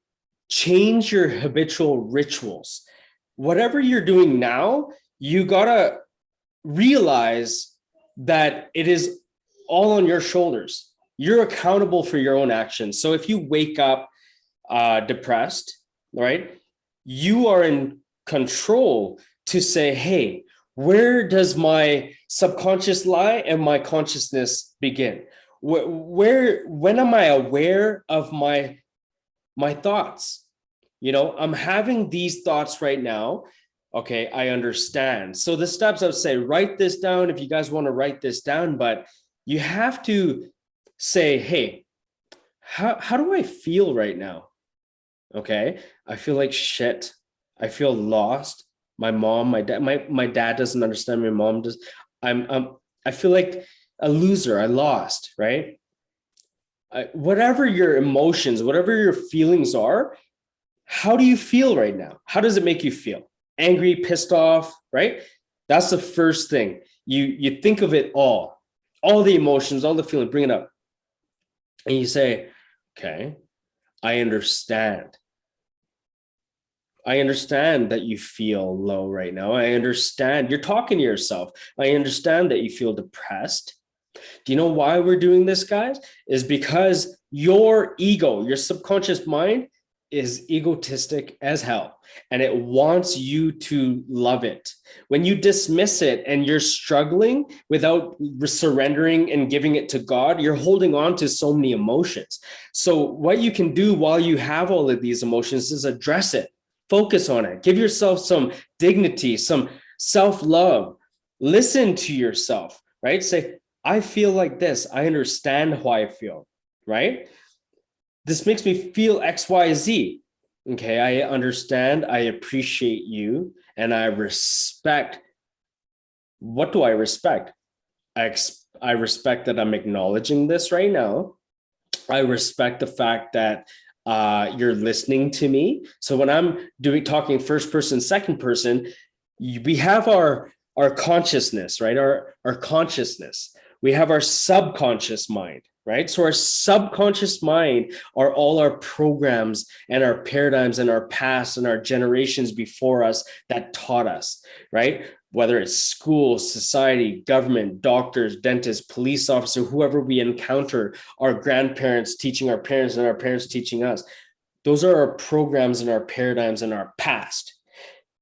change your habitual rituals. Whatever you're doing now, you gotta realize that it is all on your shoulders. You're accountable for your own actions. So if you wake up depressed, right, you are in control to say, hey, where does my subconscious lie and my consciousness begin? When am I aware of my thoughts? I'm having these thoughts right now. Okay, I understand. So the steps I would say, write this down if you guys want to write this down, but you have to say, hey, how do I feel right now? Okay, I feel like shit. I feel lost. My mom, my dad doesn't understand. My mom does. I feel like a loser. I lost, right? Whatever your emotions, whatever your feelings are, how do you feel right now? How does it make you feel? Angry, pissed off, right? That's the first thing. You think of it all the emotions, all the feelings, bring it up. And you say, okay, I understand. I understand that you feel low right now. I understand you're talking to yourself. I understand that you feel depressed. Do you know why we're doing this, guys? Is because your ego, your subconscious mind is egotistic as hell, and it wants you to love it. When you dismiss it and you're struggling without surrendering and giving it to God, you're holding on to so many emotions. So what you can do while you have all of these emotions is address it, focus on it, give yourself some dignity, some self-love, listen to yourself, right? Say, I feel like this. I understand how I feel, right? This makes me feel XYZ. Okay, I understand. I appreciate you. And I respect. What do I respect? I respect that I'm acknowledging this right now. I respect the fact that you're listening to me. So when I'm talking first person, second person, we have our consciousness, right? Our consciousness. We have our subconscious mind, right? So our subconscious mind are all our programs and our paradigms and our past and our generations before us that taught us, right? Whether it's school, society, government, doctors, dentists, police officer, whoever we encounter, our grandparents teaching our parents and our parents teaching us. Those are our programs and our paradigms and our past,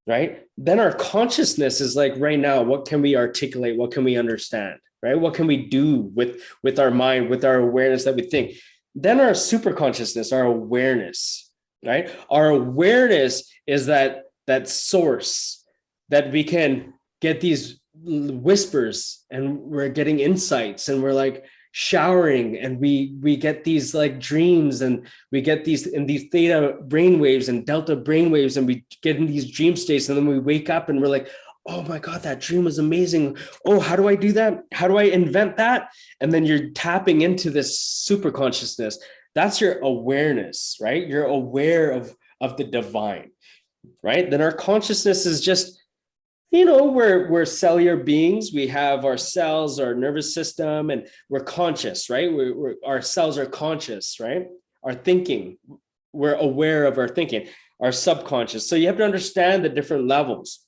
right? Then our consciousness is like, right now, what can we articulate? What can we understand, right? What can we do with our mind, with our awareness that we think? Then our super consciousness, our awareness, right? Our awareness is that source that we can get these whispers, and we're getting insights, and we're like showering, and we get these like dreams, and we get these theta brainwaves and delta brainwaves, and we get in these dream states, and then we wake up and we're like, oh my God, that dream was amazing. Oh, how do I do that? How do I invent that? And then you're tapping into this super consciousness. That's your awareness, right? You're aware of the divine, right? Then our consciousness is just we're cellular beings. We have our cells, our nervous system, and we're conscious, right? Our cells are conscious, right? Our thinking, we're aware of our thinking, our subconscious. So you have to understand the different levels.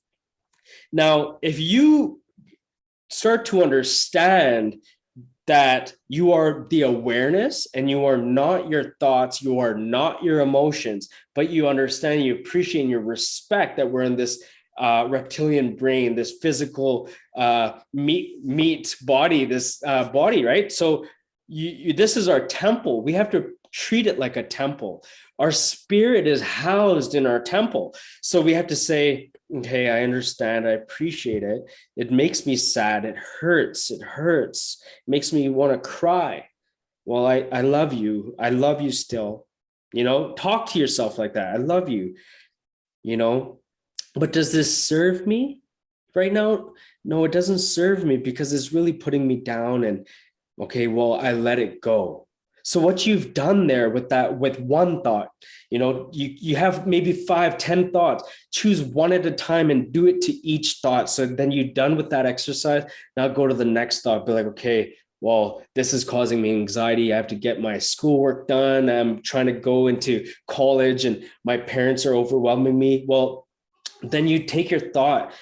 Now, if you start to understand that you are the awareness and you are not your thoughts, you are not your emotions, but you understand, you appreciate, and you respect that we're in this reptilian brain, this physical meat body, this body, right? So this is our temple. We have to treat it like a temple. Our spirit is housed in our temple. So we have to say, okay, I understand, I appreciate it. It makes me sad. It hurts. It hurts. It makes me want to cry. Well, I love you. I love you still. Talk to yourself like that. I love you, but does this serve me right now? No, it doesn't serve me because it's really putting me down. And okay, well, I let it go. So what you've done there with one thought, you have maybe 5, 10 thoughts, choose one at a time and do it to each thought. So then you're done with that exercise. Now go to the next thought, be like, okay, well, this is causing me anxiety. I have to get my schoolwork done. I'm trying to go into college and my parents are overwhelming me. Well, then you take your thought,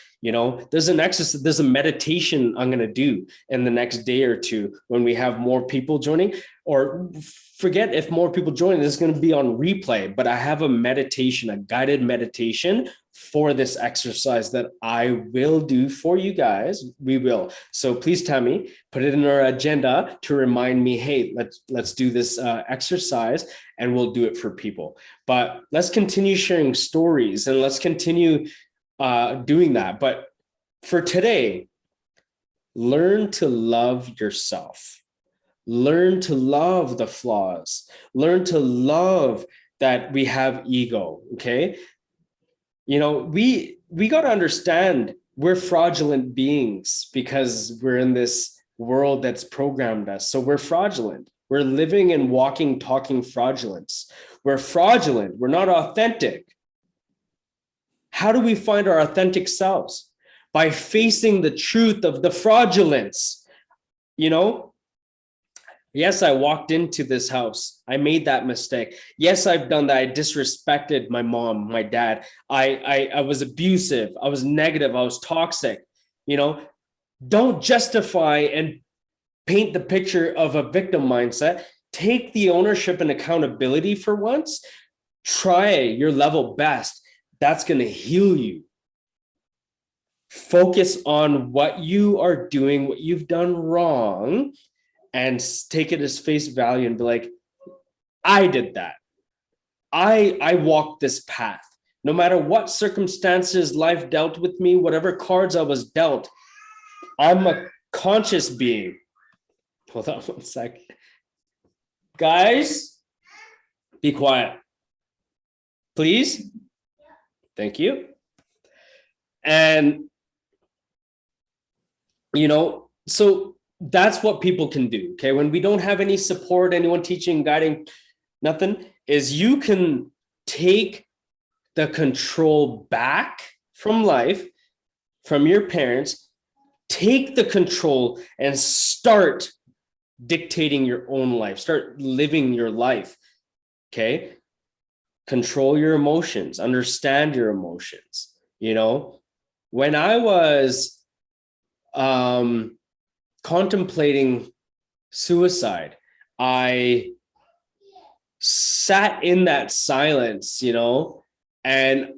there's an exercise, there's a meditation I'm going to do in the next day or two when we have more people joining, or forget if more people join, this is going to be on replay, but I have a meditation, a guided meditation for this exercise that I will do for you guys. We will. So please tell me, put it in our agenda to remind me, hey, let's do this exercise, and we'll do it for people. But let's continue sharing stories and let's continue doing that. But for today, learn to love yourself. Learn to love the flaws. Learn to love that we have ego. Okay. We got to understand we're fraudulent beings because we're in this world that's programmed us. So we're fraudulent. We're living and walking, talking fraudulence. We're fraudulent. We're not authentic. How do we find our authentic selves? By facing the truth of the fraudulence. Yes, I walked into this house. I made that mistake. Yes, I've done that. I disrespected my mom, my dad. I was abusive. I was negative. I was toxic. Don't justify and paint the picture of a victim mindset. Take the ownership and accountability for once. Try your level best. That's going to heal you. Focus on what you are doing, what you've done wrong, and take it as face value and be like, I did that. I walked this path. No matter what circumstances life dealt with me, whatever cards I was dealt, I'm a conscious being. Hold on one second. Guys, be quiet. Please. Thank you. And, so that's what people can do. Okay. When we don't have any support, anyone teaching, guiding, nothing, is you can take the control back from life, from your parents, take the control and start dictating your own life, start living your life. Okay. Control your emotions, understand your emotions. When I was contemplating suicide, I sat in that silence, and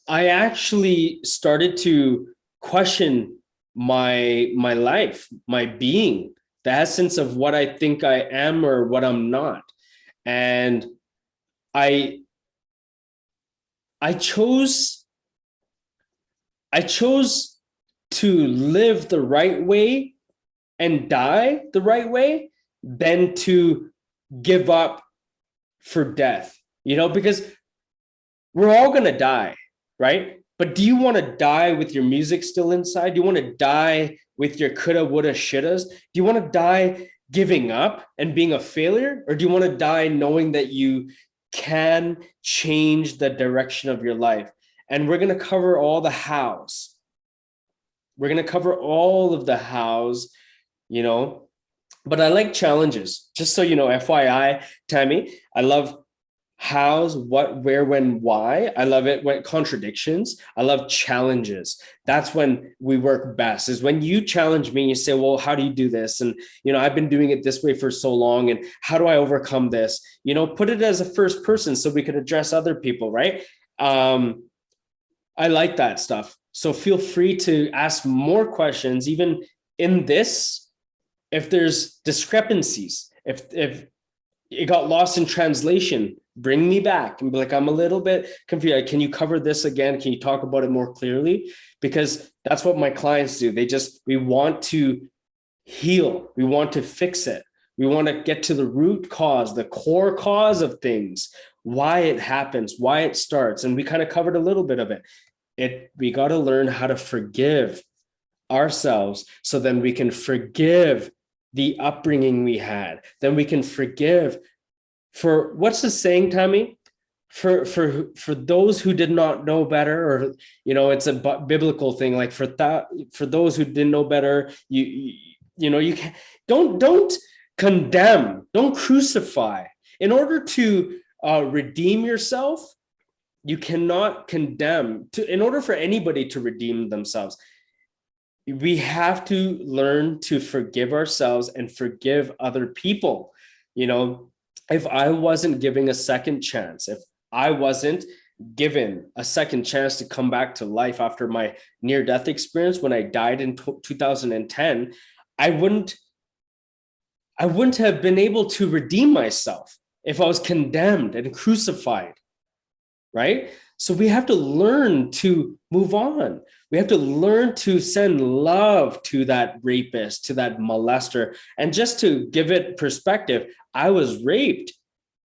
I actually started to question my life, my being, the essence of what I think I am or what I'm not. And I chose to live the right way and die the right way than to give up for death, because we're all going to die, right? But do you want to die with your music still inside? Do you want to die with your coulda, woulda, shouldas? Do you want to die giving up and being a failure? Or do you want to die knowing that you can change the direction of your life? And we're going to cover all the hows. We're going to cover all of the hows, you know, but I like challenges. Just so you know, FYI, Tammy, I love hows, what, where, when, why. I love it when contradictions. I love challenges. That's when we work best, is when you challenge me and you say, well, how do you do this? And, you know, I've been doing it this way for so long. And how do I overcome this? You know, put it as a first person so we could address other people, right? I like that stuff. So feel free to ask more questions, even in this, if there's discrepancies, if it got lost in translation, bring me back and be like, I'm a little bit confused. Can you cover this again? Can you talk about it more clearly? Because that's what my clients do. We want to heal. We want to fix it. We want to get to the root cause, the core cause of things, why it happens, why it starts. And we kind of covered a little bit of it. We got to learn how to forgive ourselves, so then we can forgive the upbringing we had. Then we can forgive for, what's the saying, Tammy? For those who did not know better, or, you know, it's a biblical thing. Like for those who didn't know better, you know, you can't, don't condemn, don't crucify. In order to redeem yourself, you cannot condemn. In order for anybody to redeem themselves, we have to learn to forgive ourselves and forgive other people. You know, if I wasn't giving a second chance, if I wasn't given a second chance to come back to life after my near-death experience when I died in 2010, I wouldn't have been able to redeem myself if I was condemned and crucified, right? So we have to learn to move on. We have to learn to send love to that rapist, to that molester. And just to give it perspective, I was raped.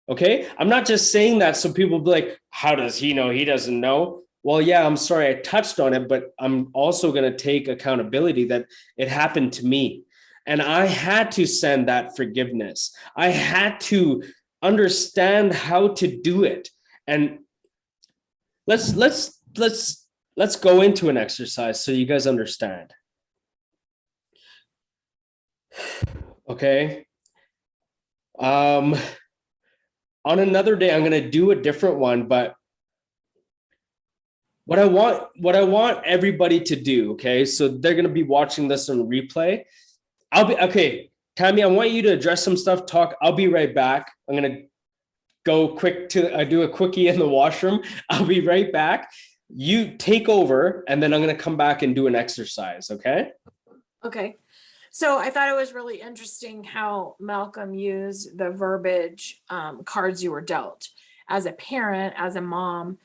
Okay. I'm not just saying that so people be like, how does he know? He doesn't know. Well, yeah, I'm sorry I touched on it, but I'm also going to take accountability that it happened to me. And I had to send that forgiveness. I had to understand how to do it. And let's go into an exercise so you guys understand. Okay. On another day, I'm going to do a different one, but what I want everybody to do, okay? So they're going to be watching this on replay. Okay, Tammy, I want you to address some stuff, talk. I'll be right back. I'm going to go quick I do a quickie in the washroom. I'll be right back. You take over, and then I'm going to come back and do an exercise. Okay. Okay. So I thought it was really interesting how Malcolm used the verbiage, cards you were dealt. As a parent, as a mom,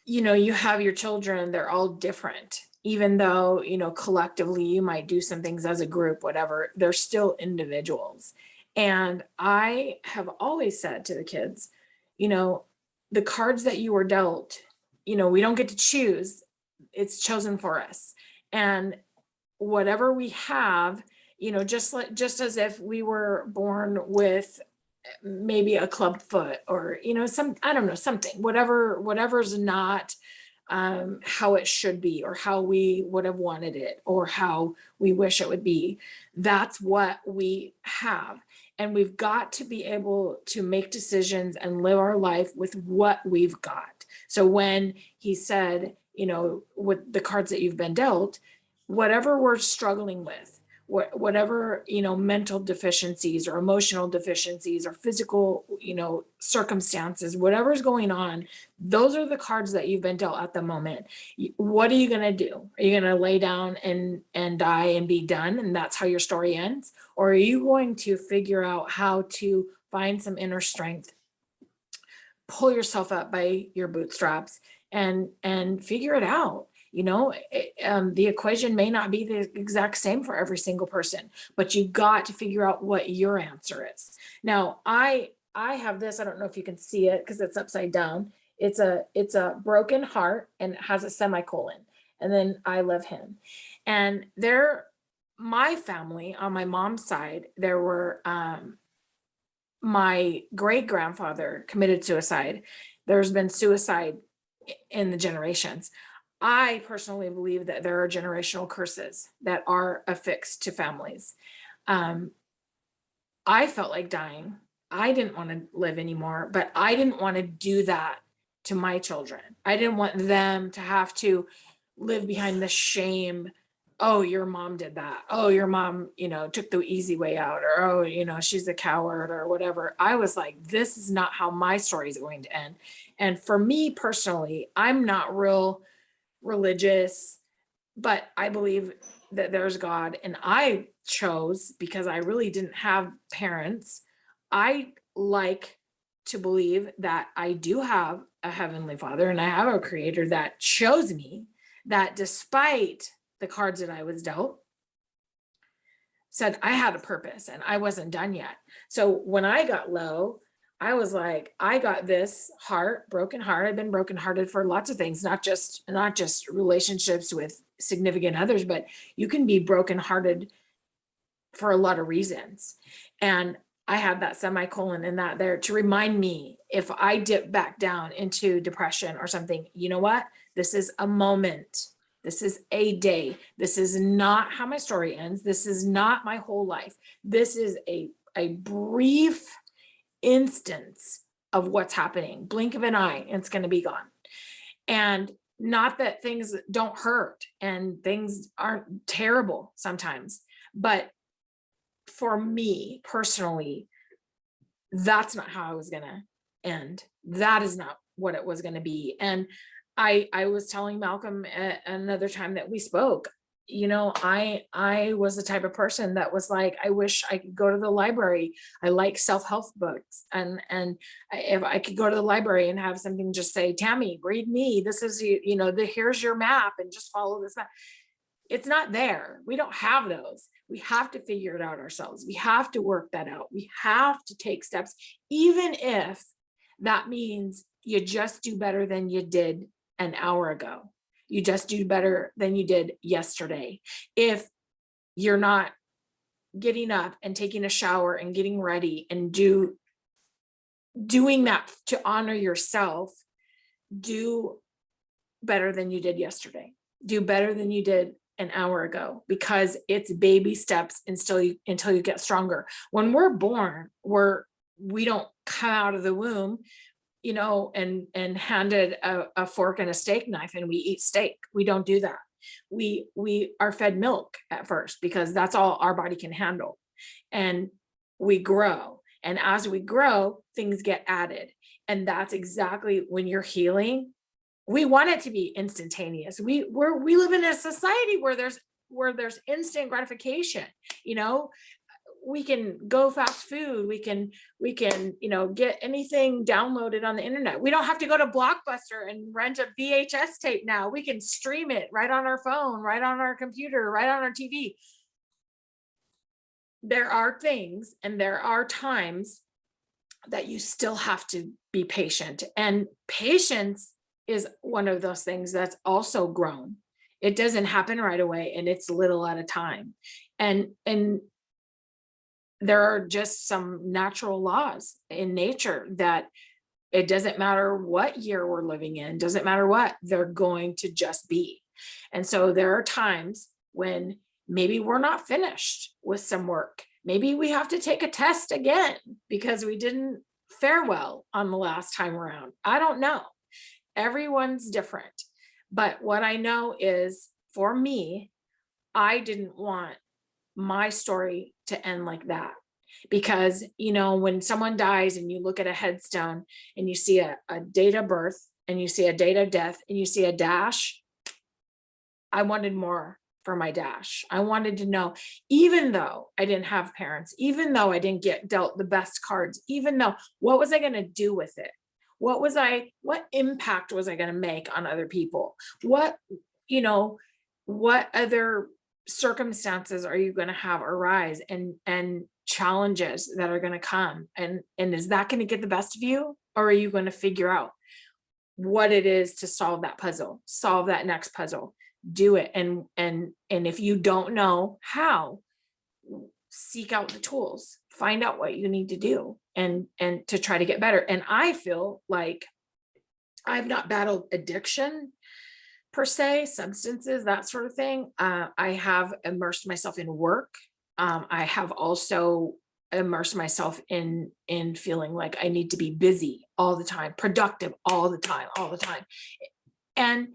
you know, you have your children, they're all different. Even though, you know, collectively you might do some things as a group, whatever, they're still individuals. And I have always said to the kids, you know, the cards that you were dealt, you know, we don't get to choose, it's chosen for us. And whatever we have, you know, just as if we were born with maybe a club foot, or, you know, I don't know, something, whatever's not how it should be, or how we would have wanted it, or how we wish it would be. That's what we have. And we've got to be able to make decisions and live our life with what we've got. So when he said, you know, with the cards that you've been dealt, whatever we're struggling with, whatever, you know, mental deficiencies or emotional deficiencies or physical, you know, circumstances, whatever's going on, those are the cards that you've been dealt at the moment. What are you going to do? Are you going to lay down and die and be done, and that's how your story ends? Or are you going to figure out how to find some inner strength, pull yourself up by your bootstraps, and figure it out? You know, the equation may not be the exact same for every single person, but you got to figure out what your answer is. Now, I have this, I don't know if you can see it because it's upside down. It's a broken heart, and it has a semicolon, and then I love him. And my family on my mom's side, there were, my great grandfather committed suicide. There's been suicide in the generations. I personally believe that there are generational curses that are affixed to families. I felt like dying. I didn't want to live anymore, but I didn't want to do that to my children. I didn't want them to have to live behind the shame. Oh, your mom did that. Oh, your mom, took the easy way out, or, oh, she's a coward or whatever. I was like, this is not how my story is going to end. And for me personally, I'm not real religious, but I believe that there's God, and I chose, because I really didn't have parents, I like to believe that I do have a heavenly Father and I have a creator that chose me, that despite the cards that I was dealt, said I had a purpose and I wasn't done yet. So when I got low, I was like, I got this broken heart. I've been brokenhearted for lots of things, not just relationships with significant others, but you can be brokenhearted for a lot of reasons. And I had that semicolon in that there to remind me, if I dip back down into depression or something, you know what? This is a moment. This is a day. This is not how my story ends. This is not my whole life. This is a brief instance of what's happening. Blink of an eye, and it's going to be gone. And not that things don't hurt and things aren't terrible sometimes, but for me personally, that's not how I was going to end. That is not what it was going to be. And I was telling Malcolm another time that we spoke, I was the type of person that was like, I wish I could go to the library. I like self-help books. And if I could go to the library and have something just say, Tammy, read me. This is, here's your map and just follow this map. It's not there. We don't have those. We have to figure it out ourselves. We have to work that out. We have to take steps, even if that means you just do better than you did an hour ago. You just do better than you did yesterday. If you're not getting up and taking a shower and getting ready and doing that to honor yourself, do better than you did yesterday. Do better than you did an hour ago, because it's baby steps until you get stronger. When we're born, we don't come out of the womb and handed a fork and a steak knife and we eat steak. We don't do that. We are fed milk at first because that's all our body can handle. And we grow. And as we grow, things get added. And that's exactly when you're healing. We want it to be instantaneous. We live in a society where there's instant gratification. We can go fast food. We can, get anything downloaded on the internet. We don't have to go to Blockbuster and rent a VHS tape now. We can stream it right on our phone, right on our computer, right on our TV. There are things and there are times that you still have to be patient. And patience is one of those things that's also grown. It doesn't happen right away, and it's little at a time. And there are just some natural laws in nature that it doesn't matter what year we're living in, doesn't matter what, they're going to just be. And so there are times when maybe we're not finished with some work. Maybe we have to take a test again because we didn't fare well on the last time around. I don't know. Everyone's different. But what I know is, for me, I didn't want my story to end like that. Because, when someone dies and you look at a headstone and you see a date of birth and you see a date of death and you see a dash, I wanted more for my dash. I wanted to know, even though I didn't have parents, even though I didn't get dealt the best cards, even though, what was I going to do with it? What impact was I going to make on other people? What other circumstances are you going to have arise and challenges that are going to come? And is that going to get the best of you? Or are you going to figure out what it is to solve that puzzle, solve that next puzzle, do it? And if you don't know how, seek out the tools, find out what you need to do and to try to get better. And I feel like I've not battled addiction per se, substances, that sort of thing. I have immersed myself in work. I have also immersed myself in feeling like I need to be busy all the time, productive all the time, and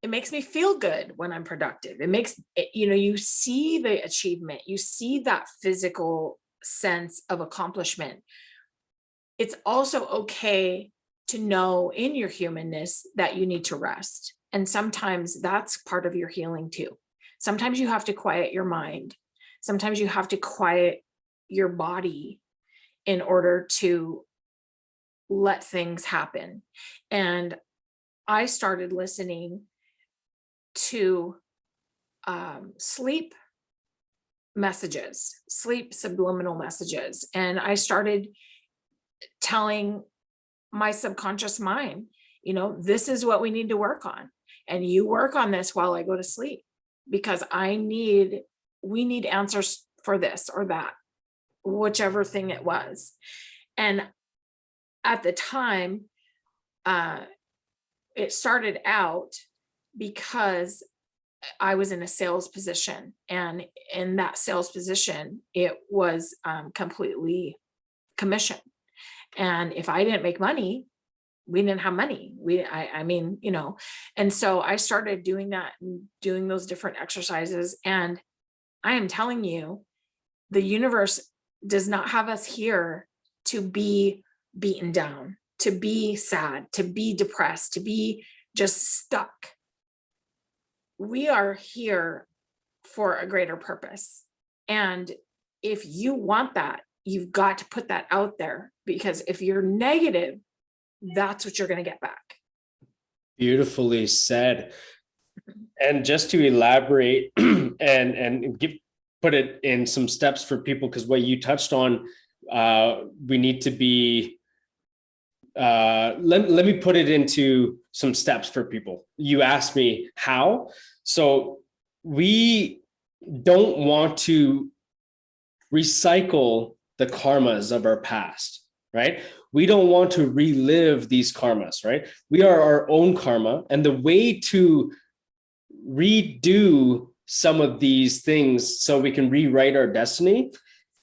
it makes me feel good when I'm productive. It makes it, you see the achievement, you see that physical sense of accomplishment. It's also okay to know in your humanness that you need to rest. And sometimes that's part of your healing too. Sometimes you have to quiet your mind. Sometimes you have to quiet your body in order to let things happen. And I started listening to sleep messages, sleep subliminal messages. And I started telling my subconscious mind, this is what we need to work on. And you work on this while I go to sleep, because we need answers for this or that, whichever thing it was. And at the time, it started out because I was in a sales position, and in that sales position, it was completely commission. And if I didn't make money, we didn't have money. And so I started doing that and doing those different exercises. And I am telling you, the universe does not have us here to be beaten down, to be sad, to be depressed, to be just stuck. We are here for a greater purpose. And if you want that, you've got to put that out there, because if you're negative, that's what you're going to get back. Beautifully said. And just to elaborate and put it in some steps for people, because what you touched on, we need to be, let me put it into some steps for people. You asked me how. So we don't want to recycle the karmas of our past, right? We don't want to relive these karmas, right? We are our own karma. And the way to redo some of these things so we can rewrite our destiny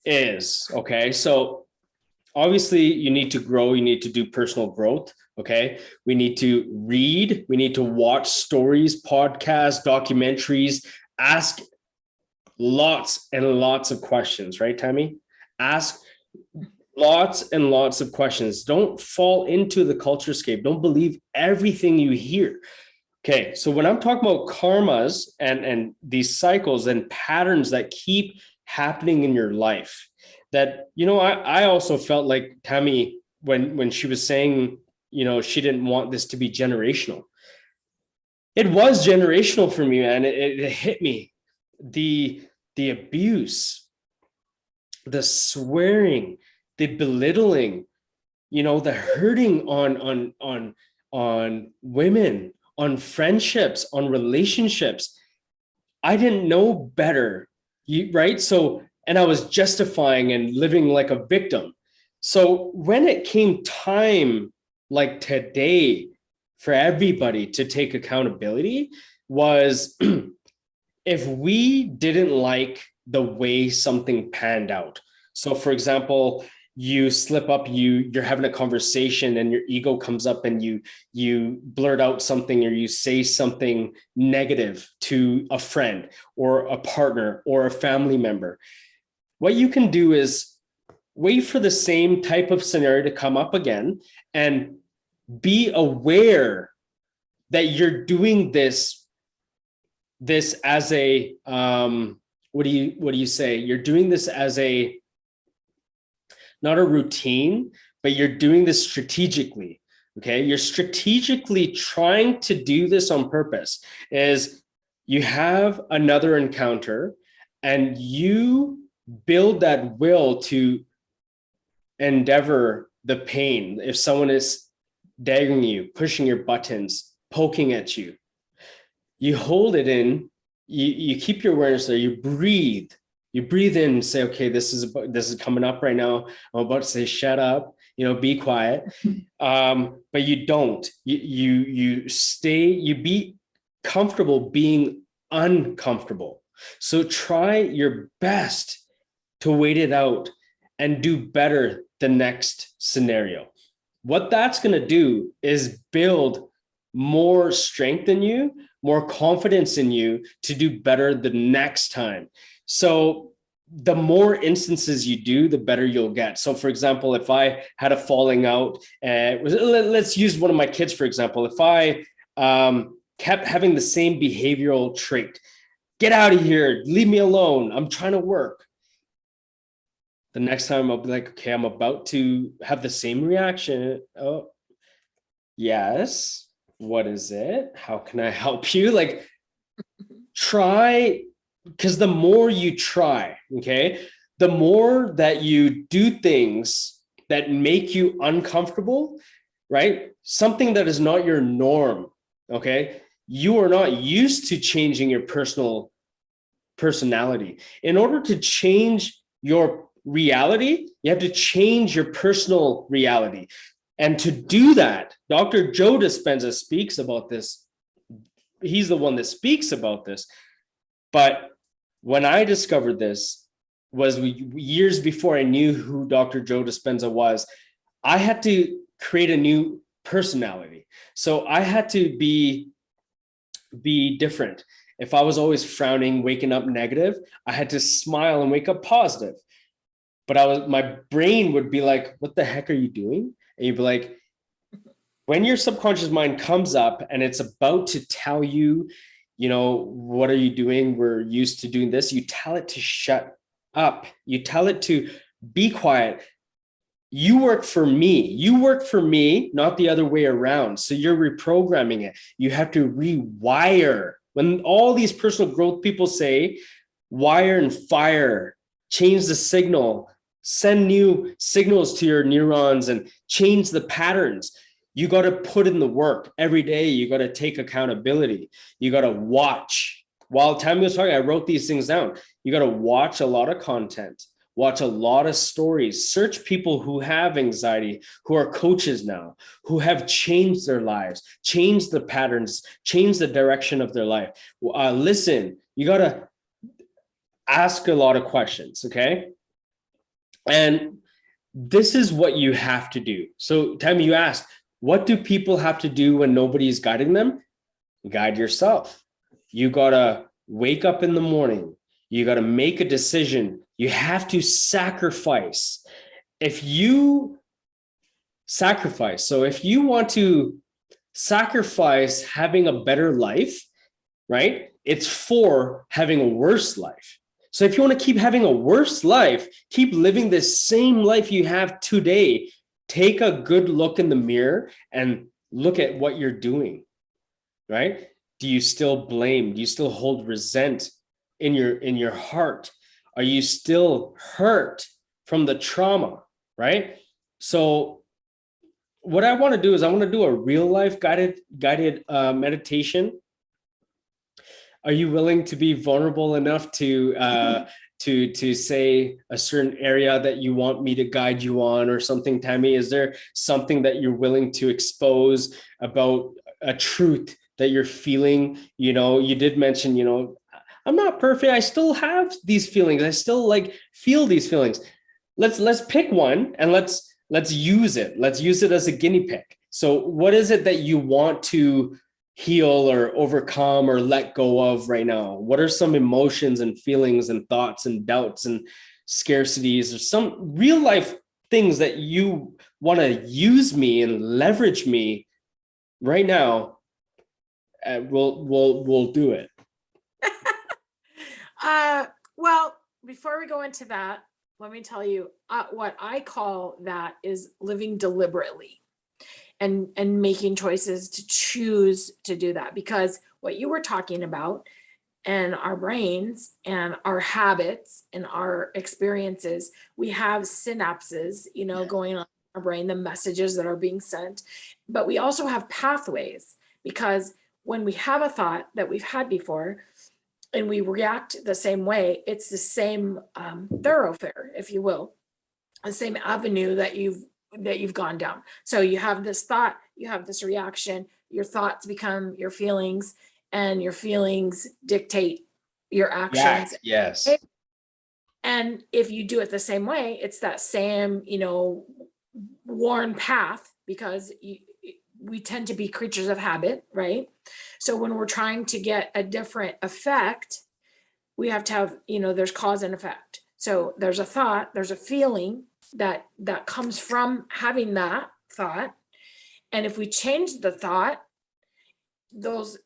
is, okay, so obviously you need to grow, you need to do personal growth, okay? We need to read, we need to watch stories, podcasts, documentaries, ask lots and lots of questions, right, Tammy? Ask lots and lots of questions. Don't fall into the culturescape. Don't believe everything you hear. Okay, so when I'm talking about karmas and these cycles and patterns that keep happening in your life, that, I also felt like Tammy, when she was saying, she didn't want this to be generational. It was generational for me, man. It hit me. The abuse, the swearing, the belittling, the hurting on women, on friendships, on relationships. I didn't know better, right? So, and I was justifying and living like a victim. So when it came time, like today, for everybody to take accountability, was if we didn't like the way something panned out. So for example, you slip up, you're having a conversation and your ego comes up and you blurt out something, or you say something negative to a friend or a partner or a family member. What you can do is wait for the same type of scenario to come up again and be aware that you're doing this as a what do you say? You're doing this as a, not a routine, but you're doing this strategically. Okay, you're strategically trying to do this on purpose. Is you have another encounter and you build that will to endeavor the pain. If someone is daggering you, pushing your buttons, poking at you, you hold it in, you keep your awareness there, you breathe in and say, okay, this is coming up right now. I'm about to say, shut up, be quiet. But you don't, you stay, you be comfortable being uncomfortable. So try your best to wait it out and do better the next scenario. What that's going to do is build more strength in you, more confidence in you to do better the next time. So the more instances you do, the better you'll get. So for example, if I had a falling out, let's use one of my kids, for example. If I kept having the same behavioral trait, get out of here, leave me alone, I'm trying to work. The next time I'll be like, okay, I'm about to have the same reaction. Oh, yes. What is it? How can I help you? Like, try, because the more you try, okay, the more that you do things that make you uncomfortable, right? Something that is not your norm, okay? You are not used to changing your personality. In order to change your reality, you have to change your personal reality. And to do that, Dr. Joe Dispenza speaks about this. He's the one that speaks about this. But when I discovered this was years before I knew who Dr. Joe Dispenza was. I had to create a new personality. So I had to be different. If I was always frowning, waking up negative, I had to smile and wake up positive. But my brain would be like, what the heck are you doing? And you'd be like, when your subconscious mind comes up and it's about to tell you, you know, what are you doing? We're used to doing this. You tell it to shut up. You tell it to be quiet. You work for me. You work for me, not the other way around. So you're reprogramming it. You have to rewire. When all these personal growth people say, wire and fire, change the signal, send new signals to your neurons and change the patterns. You got to put in the work every day. You got to take accountability. You got to watch. While Tammy was talking, I wrote these things down. You got to watch a lot of content, watch a lot of stories, search people who have anxiety, who are coaches now, who have changed their lives, changed the patterns, changed the direction of their life. Listen, you got to ask a lot of questions, okay? And this is what you have to do. So Tammy, you asked, what do people have to do when nobody's guiding them? Guide yourself. You got to wake up in the morning. You got to make a decision. You have to sacrifice. If you sacrifice, so if you want to sacrifice having a better life, right? It's for having a worse life. So if you want to keep having a worse life, keep living the same life you have today, take a good look in the mirror and look at what you're doing, right? Do you still blame? Do you still hold resent in your heart? Are you still hurt from the trauma, right? So what I want to do is I want to do a real life guided meditation. Are you willing to be vulnerable enough to say a certain area that you want me to guide you on or something, Tammy? Is there something that you're willing to expose about a truth that you're feeling? You know, you did mention, you know, I'm not perfect. I still have these feelings. I still like feel these feelings. Let's pick one and let's use it. Let's use it as a guinea pig. So what is it that you want to heal or overcome or let go of right now? What are some emotions and feelings and thoughts and doubts and scarcities or some real life things that you want to use me and leverage me right now? We'll do it. Well, before we go into that, let me tell you what I call that is living deliberately and making choices to choose to do that. Because what you were talking about and our brains and our habits and our experiences, we have synapses, you know, going on in our brain, the messages that are being sent, but we also have pathways, because when we have a thought that we've had before, and we react the same way, it's the same thoroughfare, if you will, the same avenue that you've gone down. So you have this thought, you have this reaction, your thoughts become your feelings, and your feelings dictate your actions. Yes. And if you do it the same way, it's that same, worn path, because we tend to be creatures of habit, right? So when we're trying to get a different effect, we have to have, there's cause and effect. So there's a thought, there's a feeling that comes from having that thought. And if we change the thought, those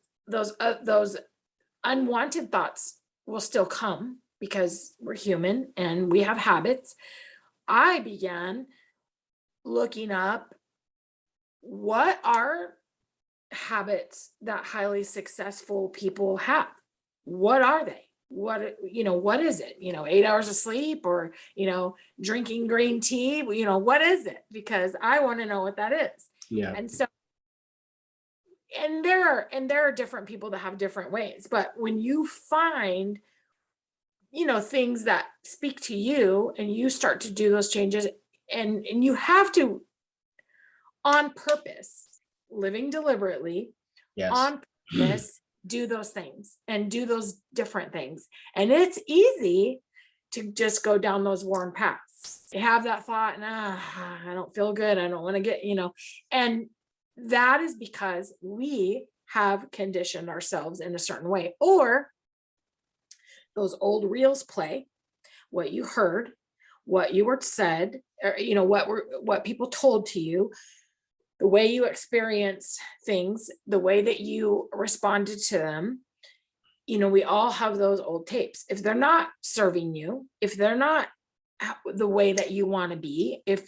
unwanted thoughts will still come, because we're human and we have habits. I began looking up, what are habits that highly successful people have? What are they? What is it? 8 hours of sleep, or, drinking green tea? What is it? Because I want to know what that is. Yeah. And so, and there are different people that have different ways, but when you find, things that speak to you, and you start to do those changes, and you have to, on purpose, living deliberately, Yes. on purpose, do those things and do those different things. And it's easy to just go down those worn paths. You have that thought, and I don't feel good, I don't want to get, and that is because we have conditioned ourselves in a certain way, or those old reels play, what you heard, what you were said, or what people told to you, the way you experience things, the way that you responded to them. We all have those old tapes. If they're not serving you, if they're not the way that you want to be, if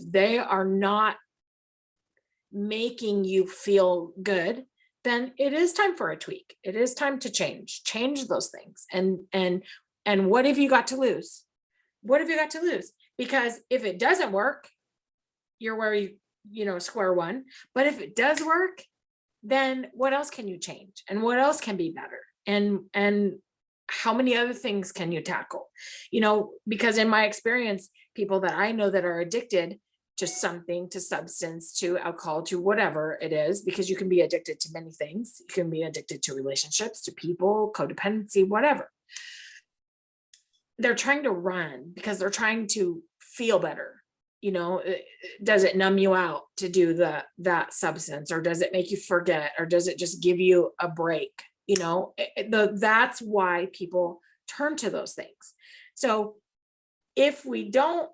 they are not making you feel good, then it is time for a tweak. It is time to change those things. And what have you got to lose? What have you got to lose? Because if it doesn't work, you're where square one. But if it does work, then what else can you change? And what else can be better? And how many other things can you tackle? Because in my experience, people that I know that are addicted to something, to substance, to alcohol, to whatever it is, because you can be addicted to many things. You can be addicted to relationships, to people, codependency, whatever. They're trying to run because they're trying to feel better. Does it numb you out to do that substance, or does it make you forget, or does it just give you a break? That's why people turn to those things. So if we don't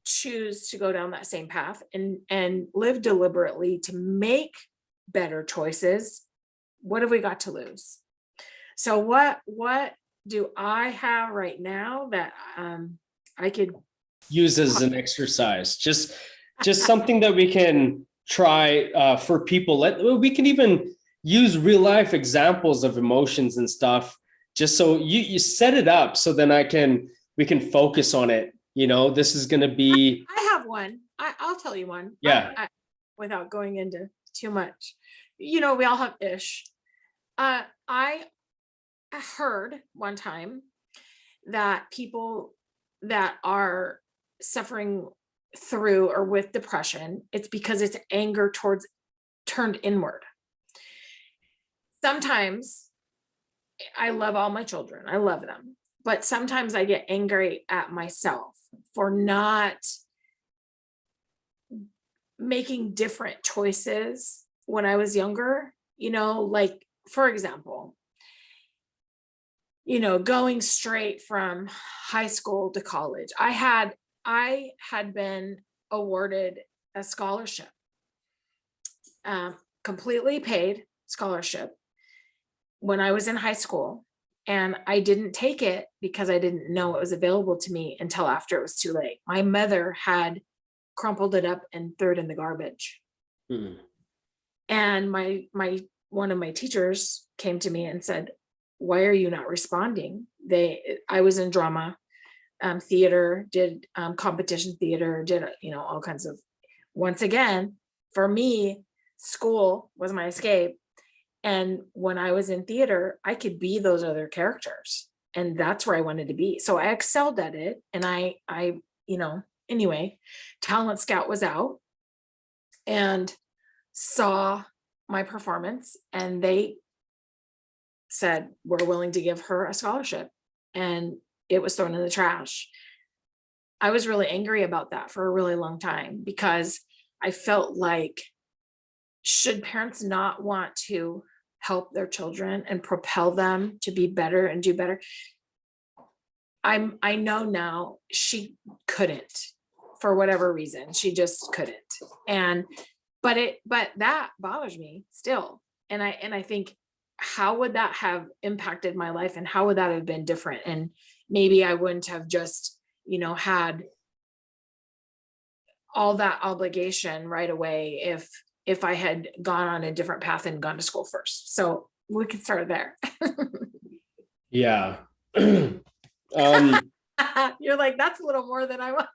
choose to go down that same path and live deliberately to make better choices, what have we got to lose? So what do I have right now that I could use as an exercise? Just something that we can try for people. We can even use real life examples of emotions and stuff, just so you set it up, so then we can focus on it. This is going to be. I have one. I'll tell you one. Yeah. Without going into too much. We all have ish. I heard one time that people that are suffering through or with depression, it's because it's anger turned inward. Sometimes I love all my children. I love them. But sometimes I get angry at myself for not making different choices when I was younger, like, for example, going straight from high school to college. I had been awarded a scholarship, completely paid scholarship when I was in high school. And I didn't take it because I didn't know it was available to me until after it was too late. My mother had crumpled it up and threw it in the garbage. And one of my teachers came to me and said, "Why are you not responding?" I was in drama, theater, did competition theater, did all kinds of. Once again, for me, school was my escape. And when I was in theater, I could be those other characters, and that's where I wanted to be. So I excelled at it. And I anyway, Talent Scout was out and saw my performance, and they said, we're willing to give her a scholarship, and it was thrown in the trash. I was really angry about that for a really long time, because I felt like, should parents not want to help their children and propel them to be better and do better? I know now she couldn't, for whatever reason, she just couldn't. But that bothers me still. And I think, how would that have impacted my life, and how would that have been different? And maybe I wouldn't have just, had all that obligation right away if I had gone on a different path and gone to school first. So we could start there. Yeah. You're like, that's a little more than I want.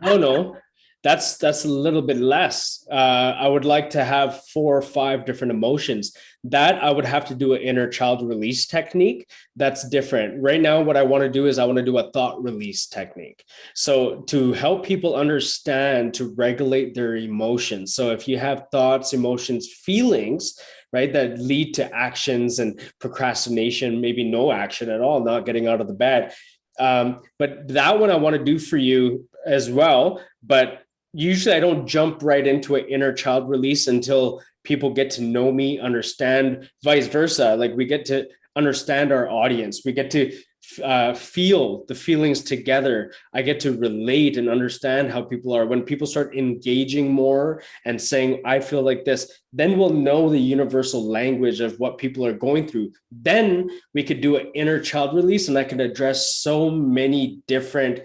No, that's a little bit less. I would like to have 4 or 5 different emotions. That I would have to do an inner child release technique. That's different. Right now, what I want to do is I want to do a thought release technique. So to help people understand, to regulate their emotions. So if you have thoughts, emotions, feelings, right, that lead to actions and procrastination, maybe no action at all, not getting out of the bed. But that one I want to do for you as well. But usually I don't jump right into an inner child release until people get to know me, understand, vice versa. Like, we get to understand our audience. We get to feel the feelings together. I get to relate and understand how people are. When people start engaging more and saying, I feel like this, then we'll know the universal language of what people are going through. Then we could do an inner child release, and I can address so many different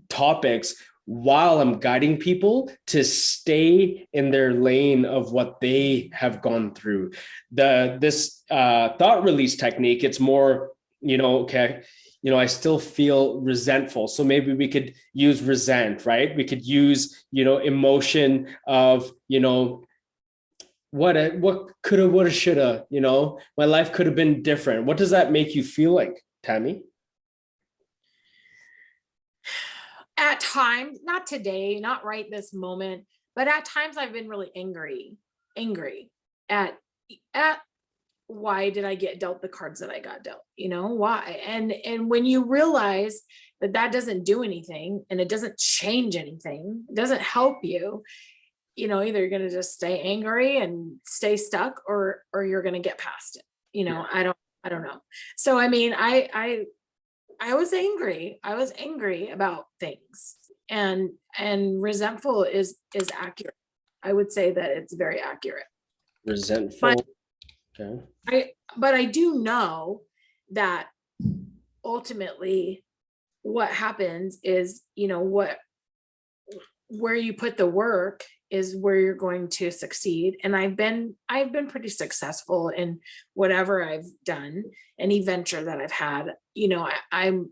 topics while I'm guiding people to stay in their lane of what they have gone through. This thought release technique, it's more, okay, I still feel resentful. So maybe we could use resent, right? We could use, emotion of, what coulda, woulda, shoulda, my life could have been different. What does that make you feel like, Tammy? At times, not today, not right this moment, but at times I've been really angry at why did I get dealt the cards that I got dealt? Why? And when you realize that doesn't do anything, and it doesn't change anything, it doesn't help you, either you're going to just stay angry and stay stuck, or you're going to get past it. I don't know. So, I mean, I was angry. I was angry about things, and resentful is accurate. I would say that it's very accurate. Resentful. Okay. But I do know that ultimately what happens is, where you put the work is where you're going to succeed. And I've been pretty successful in whatever I've done, any venture that I've had. I'm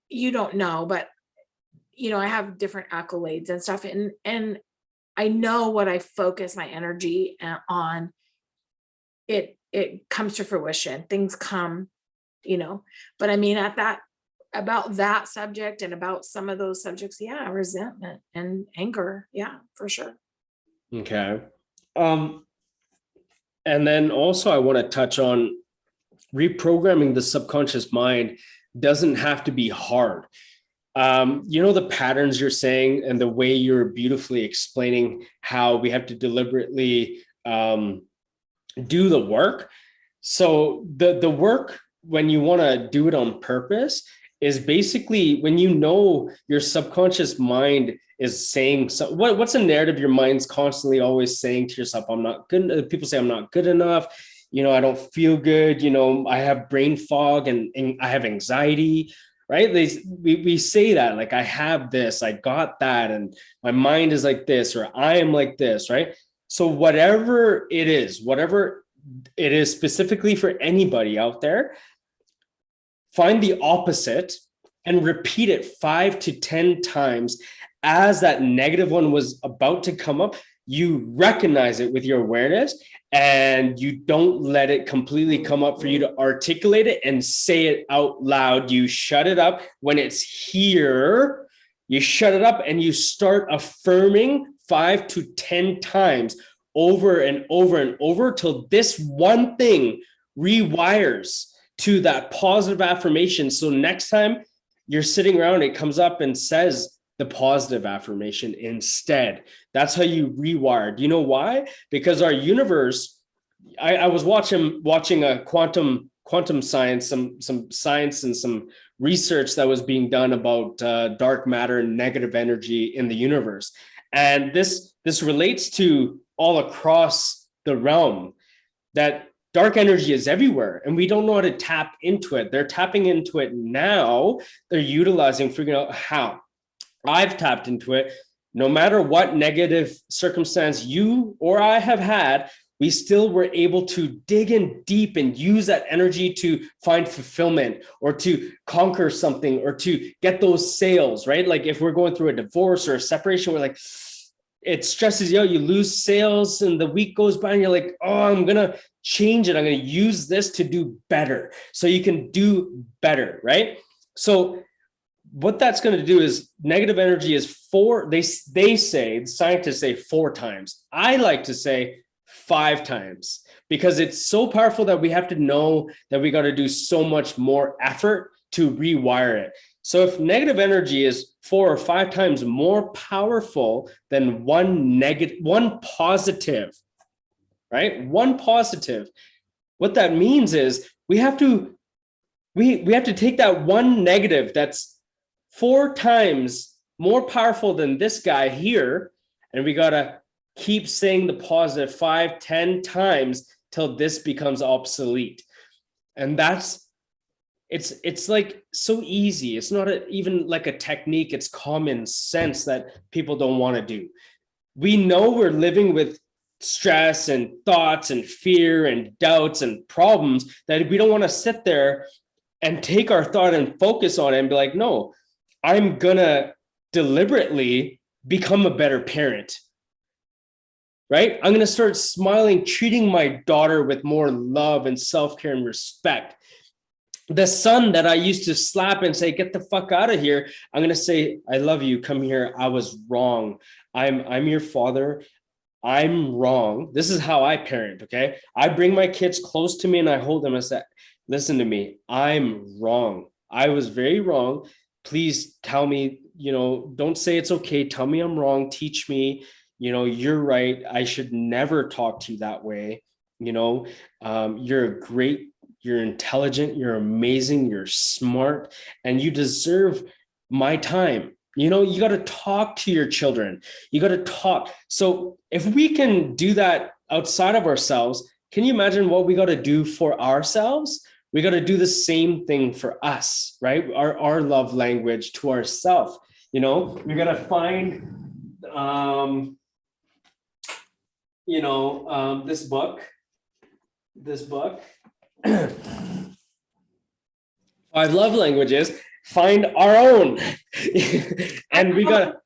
you don't know, but I have different accolades and stuff, and I know what I focus my energy on, it comes to fruition. Things come, but I mean, about that subject and about some of those subjects, yeah, resentment and anger, yeah, for sure. Okay. And then also I want to touch on reprogramming the subconscious mind. Doesn't have to be hard. The patterns you're saying, and the way you're beautifully explaining how we have to deliberately do the work. So the work, when you want to do it on purpose, is basically when your subconscious mind is saying, so what's a narrative your mind's constantly always saying to yourself? I'm not good. People say I'm not good enough. I don't feel good. I have brain fog and I have anxiety, right? We say that, like, I have this, I got that, and my mind is like this, or I am like this, right? So whatever it is specifically for anybody out there, find the opposite and repeat it 5 to 10 times. As that negative one was about to come up, you recognize it with your awareness, and you don't let it completely come up for you to articulate it and say it out loud. You shut it up. When it's here, you shut it up and you start affirming 5 to 10 times over and over and over till this one thing rewires to that positive affirmation. So next time you're sitting around, it comes up and says the positive affirmation instead. That's how you rewire. Do you know why? Because our universe, I was watching a quantum science, some science and some research that was being done about dark matter and negative energy in the universe. And this relates to all across the realm, that dark energy is everywhere and we don't know how to tap into it. They're tapping into it now. They're utilizing, figuring out how. I've tapped into it. No matter what negative circumstance you or I have had, we still were able to dig in deep and use that energy to find fulfillment or to conquer something or to get those sales, right? Like if we're going through a divorce or a separation, we're like, it stresses you out, you lose sales and the week goes by and you're like, oh, I'm going to change it. I'm going to use this to do better. So you can do better, right? So what that's going to do is negative energy is they say, scientists say 4 times. I like to say 5 times because it's so powerful that we have to know that we got to do so much more effort to rewire it. So if negative energy is 4 or 5 times more powerful than one positive, right? One positive, what that means is we have to take that one negative that's 4 times more powerful than this guy here, and we got to keep saying the positive 5, 10 times till this becomes obsolete. And it's like so easy. It's not even like a technique. It's common sense that people don't want to do. We know we're living with stress and thoughts and fear and doubts and problems that we don't want to sit there and take our thought and focus on it and be like, no, I'm gonna deliberately become a better parent, right? I'm gonna start smiling, treating my daughter with more love and self-care and respect. The son that I used to slap and say, get the fuck out of here, I'm gonna say, I love you, come here, I was wrong. I'm your father, I'm wrong. This is how I parent, okay? I bring my kids close to me and I hold them and say, listen to me, I'm wrong. I was very wrong. Please tell me, don't say it's okay. Tell me I'm wrong. Teach me, you're right. I should never talk to you that way. You're great. You're intelligent. You're amazing. You're smart. And you deserve my time. You got to talk to your children. You got to talk. So if we can do that outside of ourselves, can you imagine what we got to do for ourselves? We got to do the same thing for us, right? Our love language to ourselves. We're going to find, this book, 5 love languages, find our own. And we got,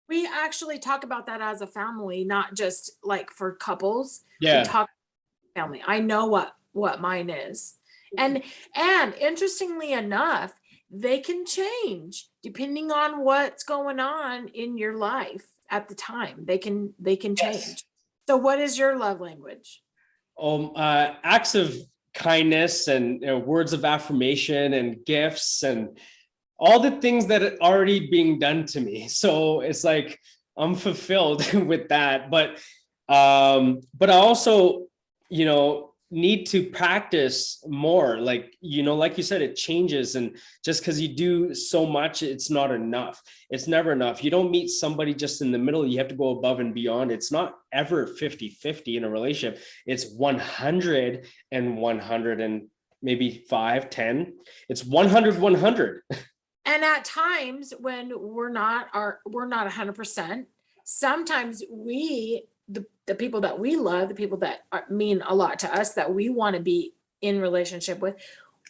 we actually talk about that as a family, not just like for couples. Yeah. We talk family. I know what mine is. And interestingly enough, they can change depending on what's going on in your life at the time. They can change. Yes. So what is your love language? Acts of kindness and words of affirmation and gifts and all the things that are already being done to me. So it's like I'm fulfilled with that. But I also, need to practice more. Like you said, it changes. And just because you do so much, it's not enough. It's never enough. You don't meet somebody just in the middle. You have to go above and beyond. It's not ever 50-50 in a relationship. It's 100 and 100 and maybe 5, 10. It's 100. And at times when we're not 100%, sometimes the people that we love, the people that mean a lot to us, that we want to be in relationship with,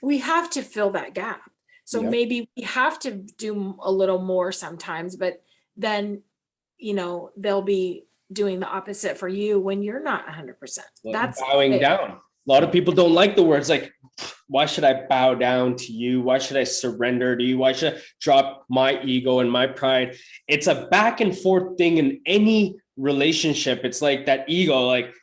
we have to fill that gap. So maybe we have to do a little more sometimes, but then, they'll be doing the opposite for you when you're not 100%. That's bowing down. A lot of people don't like the words like, why should I bow down to you? Why should I surrender to you? Why should I drop my ego and my pride? It's a back and forth thing in any relationship. It's like that ego, like,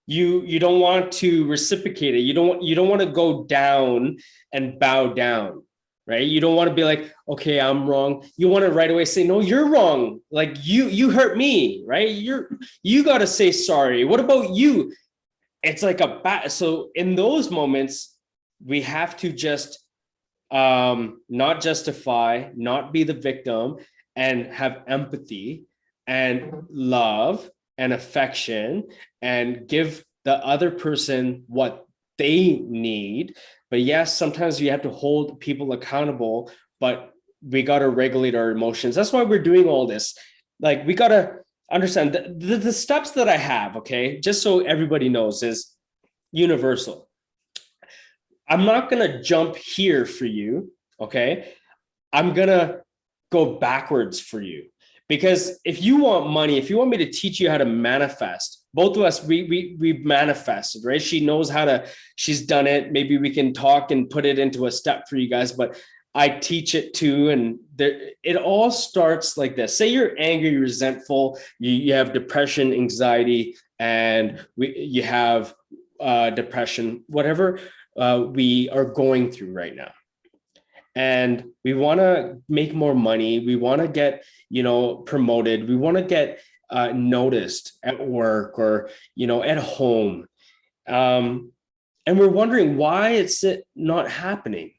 You don't want to reciprocate it. You don't want to go down and bow down, right? You don't want to be like, okay, I'm wrong. You want to right away say, no, you're wrong. Like you hurt me, right? You got to say sorry. What about you? It's like so in those moments, we have to just not justify, not be the victim, and have empathy and love and affection and give the other person what they need. But yes, sometimes you have to hold people accountable, but we got to regulate our emotions. That's why we're doing all this. Like, we got to understand the steps that I have, okay, just so everybody knows, is universal. I'm not going to jump here for you, okay? I'm going to go backwards for you. Because if you want money, if you want me to teach you how to manifest, both of us, we've manifested, right? She knows how to, she's done it. Maybe we can talk and put it into a step for you guys, but I teach it too. And it all starts like this. Say you're angry, resentful, you have depression, anxiety, and you have depression, whatever we are going through right now. And we want to make more money. We want to get, promoted. We want to get noticed at work or, at home. And we're wondering why it's not happening.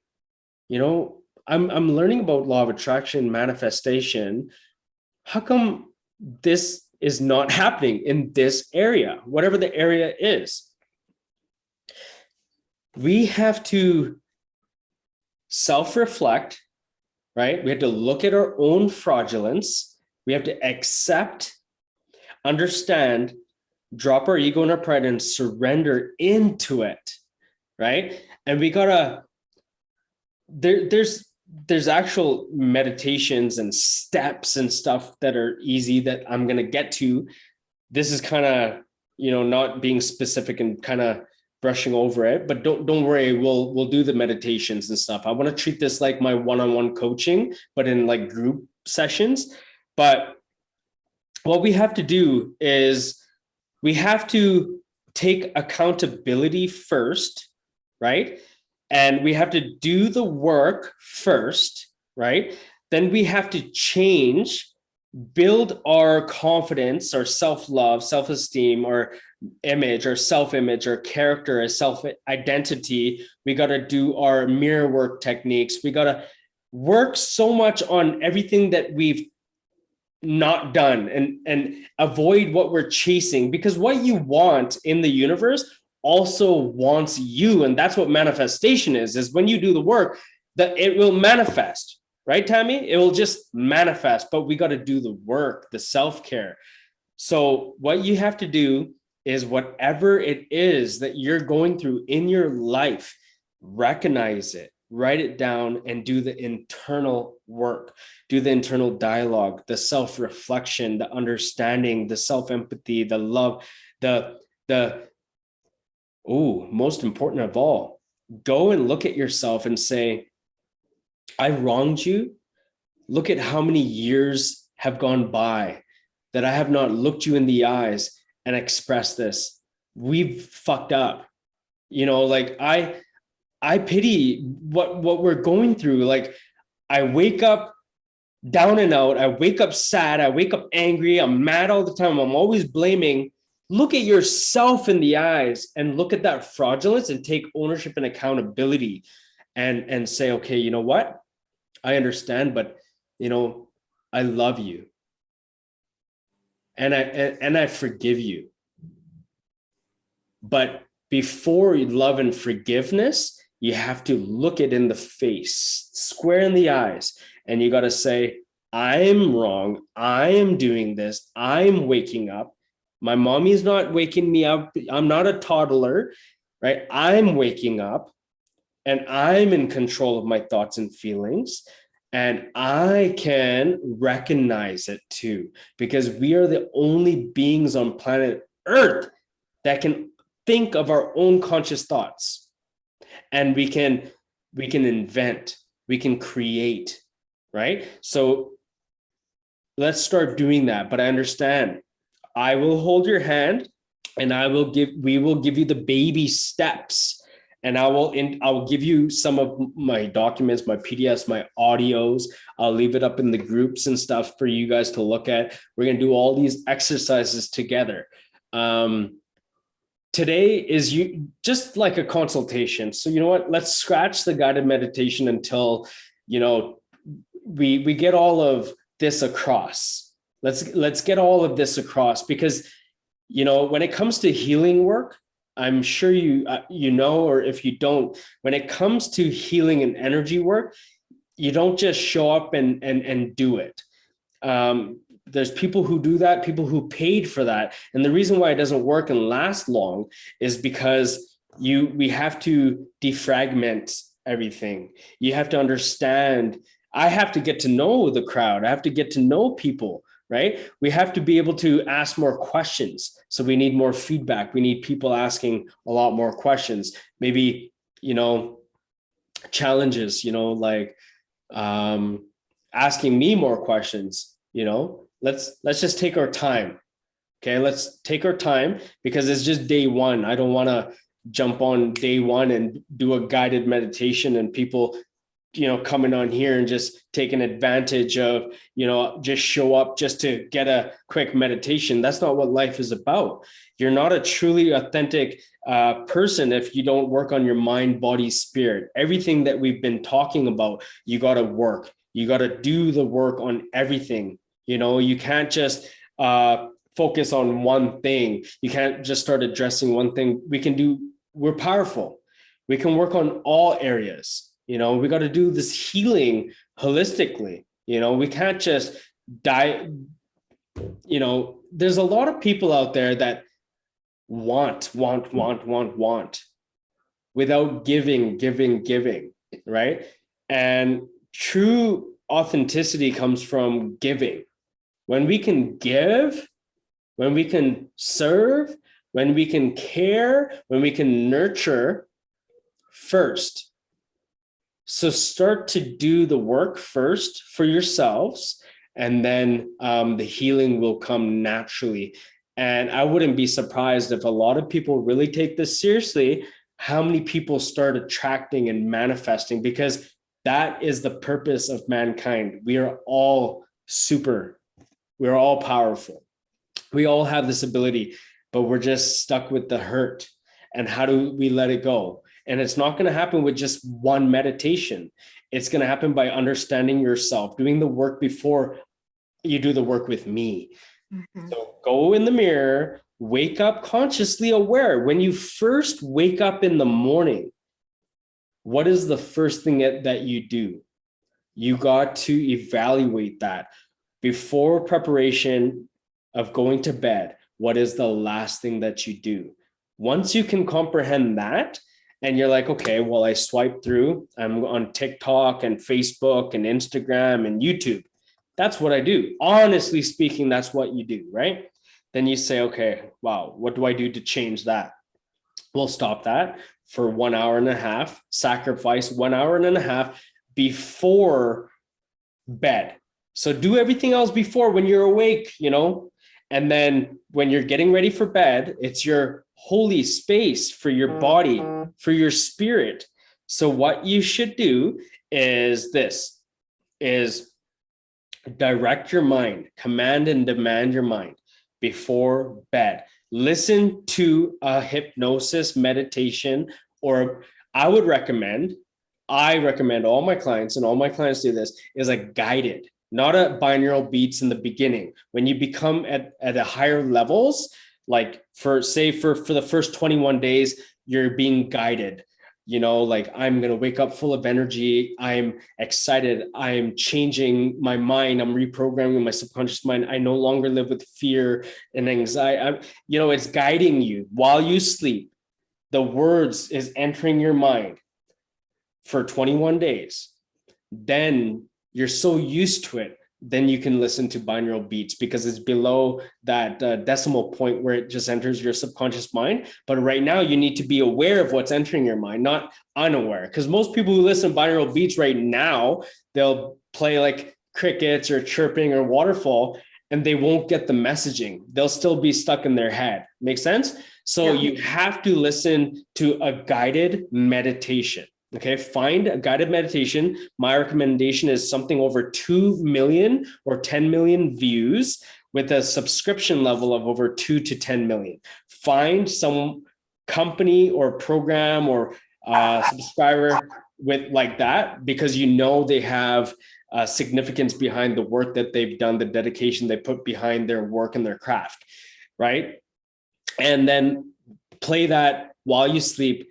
I'm learning about law of attraction, manifestation. How come this is not happening in this area, whatever the area is? We have to self-reflect, right? We have to look at our own fraudulence. We have to accept, understand, drop our ego and our pride and surrender into it, right? And we gotta, there's actual meditations and steps and stuff that are easy that I'm gonna get to. This is kind of, not being specific and kind of brushing over it, but don't worry, we'll do the meditations and stuff. I want to treat this like my one-on-one coaching, but in like group sessions. But what we have to do is we have to take accountability first, right? And we have to do the work first, right? Then we have to change, build our confidence, our self-love, self-esteem, our image, our self-image, our character, our self-identity. We got to do our mirror work techniques. We got to work so much on everything that we've not done and avoid what we're chasing, because what you want in the universe also wants you. And that's what manifestation is when you do the work, that it will manifest. Right, Tammy? It will just manifest, but we got to do the work, the self-care. So what you have to do is whatever it is that you're going through in your life, recognize it, write it down, and do the internal work, do the internal dialogue, the self-reflection, the understanding, the self-empathy, the love, most important of all, go and look at yourself and say, I wronged you. Look at how many years have gone by that I have not looked you in the eyes and expressed this. We've fucked up. Like I pity what we're going through. Like, I wake up down and out. I wake up sad. I wake up angry. I'm mad all the time. I'm always blaming. Look at yourself in the eyes and look at that fraudulence and take ownership and accountability and say, okay, you know what? I understand, but I love you. And I forgive you. But before love and forgiveness, you have to look it in the face, square in the eyes, and you got to say, I'm wrong. I am doing this. I'm waking up. My mommy's not waking me up. I'm not a toddler, right? I'm waking up. And I'm in control of my thoughts and feelings, and I can recognize it too, because we are the only beings on planet Earth that can think of our own conscious thoughts, and we can invent, we can create, right? So let's start doing that. But I understand, I will hold your hand. and we will give you the baby steps. And I will give you some of my documents, my PDFs, my audios. I'll leave it up in the groups and stuff for you guys to look at. We're going to do all these exercises together. Today is just like a consultation. So you know what? Let's scratch the guided meditation until, we get all of this across. Let's get all of this across, because, when it comes to healing work, I'm sure or if you don't, when it comes to healing and energy work, you don't just show up and do it. There's people who do that, people who paid for that. And the reason why it doesn't work and last long is because we have to defragment everything. You have to understand. I have to get to know the crowd. I have to get to know people. Right? We have to be able to ask more questions. So we need more feedback. We need people asking a lot more questions. Maybe, challenges, like asking me more questions, let's just take our time. Okay. Let's take our time, because it's just day one. I don't want to jump on day one and do a guided meditation and people coming on here and just taking advantage of, just show up just to get a quick meditation. That's not what life is about. You're not a truly authentic person if you don't work on your mind, body, spirit. Everything that we've been talking about, you got to work. You got to do the work on everything. You can't just focus on one thing. You can't just start addressing one thing. We're powerful. We can work on all areas. We got to do this healing holistically. We can't just die. There's a lot of people out there that want without giving, right? And true authenticity comes from giving. When we can give, when we can serve, when we can care, when we can nurture first. So start to do the work first for yourselves, and then the healing will come naturally. And I wouldn't be surprised if a lot of people really take this seriously, how many people start attracting and manifesting, because that is the purpose of mankind. We are all we're all powerful. We all have this ability, but we're just stuck with the hurt. And how do we let it go? And it's not going to happen with just one meditation. It's going to happen by understanding yourself, doing the work before you do the work with me. Mm-hmm. So go in the mirror, wake up consciously aware. When you first wake up in the morning, what is the first thing that you do? You got to evaluate that. Before preparation of going to bed, what is the last thing that you do? Once you can comprehend that, and you're like, okay, well, I swipe through, I'm on TikTok and Facebook and Instagram and YouTube. That's what I do. Honestly speaking, that's what you do, right? Then you say, okay, wow, what do I do to change that? We'll stop that for 1 hour and a half, sacrifice 1 hour and a half before bed. So do everything else before when you're awake, and then when you're getting ready for bed, it's your holy space for your body, for your spirit. So what you should do is direct your mind, command and demand your mind before bed. Listen to a hypnosis meditation, or I recommend all my clients, and all my clients do this, is a guided, not a binaural beats in the beginning. When you become at a higher levels, like for the first 21 days, you're being guided, like I'm going to wake up full of energy. I'm excited. I'm changing my mind. I'm reprogramming my subconscious mind. I no longer live with fear and anxiety. It's guiding you while you sleep. The words is entering your mind for 21 days. Then you're so used to it, then you can listen to binaural beats, because it's below that decimal point where it just enters your subconscious mind. But right now you need to be aware of what's entering your mind, not unaware. Because most people who listen to binaural beats right now, they'll play like crickets or chirping or waterfall. and they won't get the messaging. They'll still be stuck in their head. Make sense? So you have to listen to a guided meditation. Okay, find a guided meditation. My recommendation is something over 2 million or 10 million views with a subscription level of over 2 to 10 million. Find some company or program or subscriber with like that, because you know they have significance behind the work that they've done, the dedication they put behind their work and their craft, right? And then play that while you sleep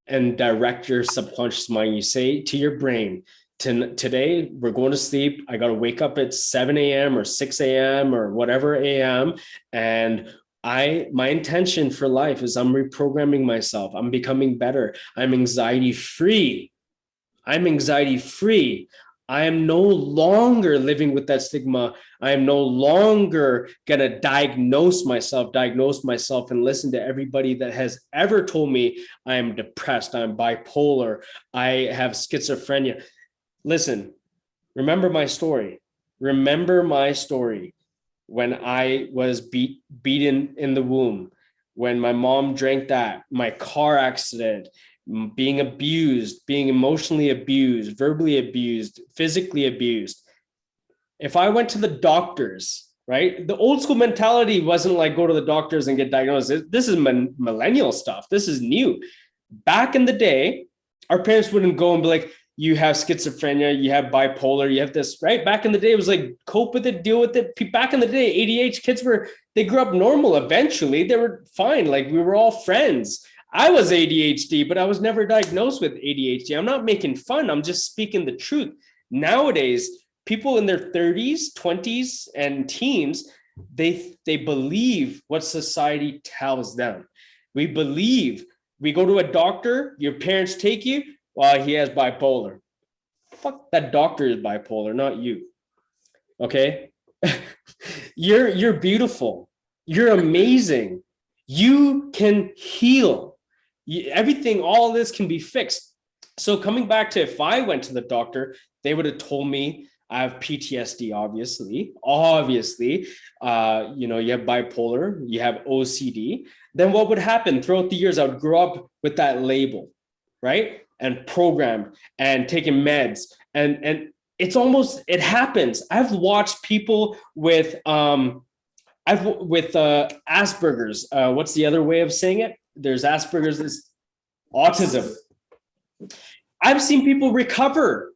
and direct your subconscious mind. You say to your brain, today we're going to sleep. I got to wake up at 7 a.m. or 6 a.m. or whatever a.m. And my intention for life is I'm reprogramming myself. I'm becoming better. I'm anxiety free. I'm anxiety free. I am no longer living with that stigma. I am no longer going to diagnose myself and listen to everybody that has ever told me I am depressed, I'm bipolar, I have schizophrenia. Listen, remember my story. Remember my story when I was beaten in the womb, when my mom drank that, my car accident, being abused, being emotionally abused, verbally abused, physically abused. If I went to the doctors, right? The old school mentality wasn't like go to the doctors and get diagnosed. This is millennial stuff. This is new. Back in the day, our parents wouldn't go and be like, you have schizophrenia, you have bipolar, you have this, right? Back in the day, it was like, cope with it, deal with it. Back in the day, ADHD kids they grew up normal. Eventually, they were fine. Like we were all friends. I was ADHD, but I was never diagnosed with ADHD. I'm not making fun. I'm just speaking the truth. Nowadays, people in their 30s, 20s, and teens, they believe what society tells them. We believe. We go to a doctor, your parents take you, well, he has bipolar. Fuck, that doctor is bipolar, not you. Okay? You're beautiful. You're amazing. You can heal. Everything, all this can be fixed. So coming back to if I went to the doctor, they would have told me I have PTSD, obviously. You have bipolar, you have OCD. Then what would happen throughout the years? I would grow up with that label, right? And programmed and taking meds. And it's almost, it happens. I've watched people with Asperger's. What's the other way of saying it? There's Asperger's, there's autism. I've seen people recover.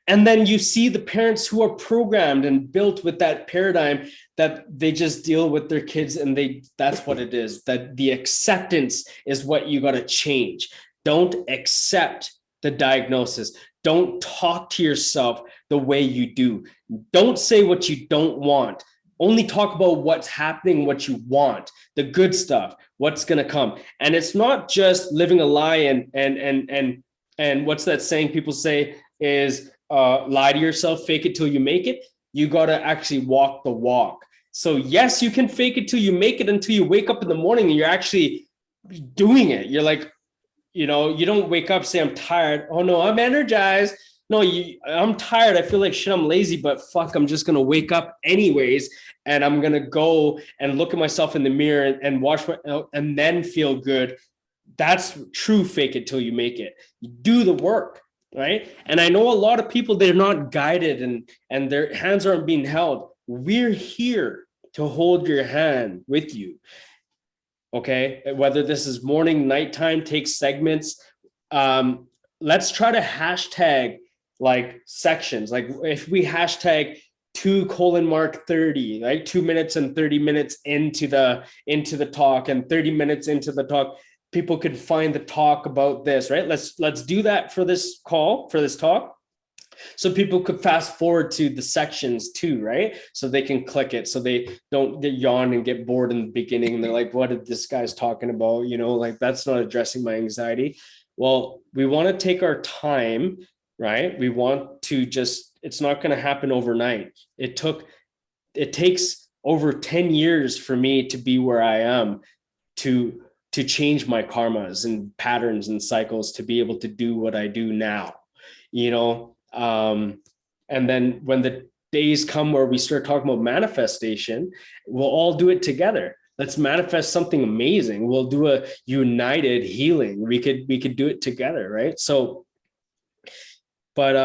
And then you see the parents who are programmed and built with that paradigm that they just deal with their kids and that's what it is. That the acceptance is what you got to change. Don't accept the diagnosis. Don't talk to yourself the way you do. Don't say what you don't want. Only talk about what's happening, what you want, the good stuff, what's going to come. And it's not just living a lie and what's that saying people say is lie to yourself, fake it till you make it. You got to actually walk the walk. So yes, you can fake it till you make it until you wake up in the morning and you're actually doing it. You're like, you don't wake up, say, I'm tired. Oh no, I'm energized. No, I'm tired. I feel like shit, I'm lazy, but fuck, I'm just going to wake up anyways. And I'm going to go and look at myself in the mirror and watch and then feel good. That's true fake it till you make it. You do the work, right? And I know a lot of people, they're not guided and their hands aren't being held. We're here to hold your hand with you. Okay, whether this is morning, nighttime, take segments. Let's try to hashtag like sections. Like if we hashtag 2:30, right? 2 minutes and 30 minutes into the talk and 30 minutes into the talk, people could find the talk about this, right? Let's do that for this call, for this talk. So people could fast forward to the sections too, right? So they can click it so they don't get yawn and get bored in the beginning. And they're like, what did this guy's talking about? Like that's not addressing my anxiety. Well, we want to take our time, right? We want to it's not going to happen overnight. It takes over 10 years for me to be where I am to change my karmas and patterns and cycles to be able to do what I do now, and then when the days come where we start talking about manifestation, we'll all do it together. Let's manifest something amazing. We'll do a united healing. We could do it together, right? So, but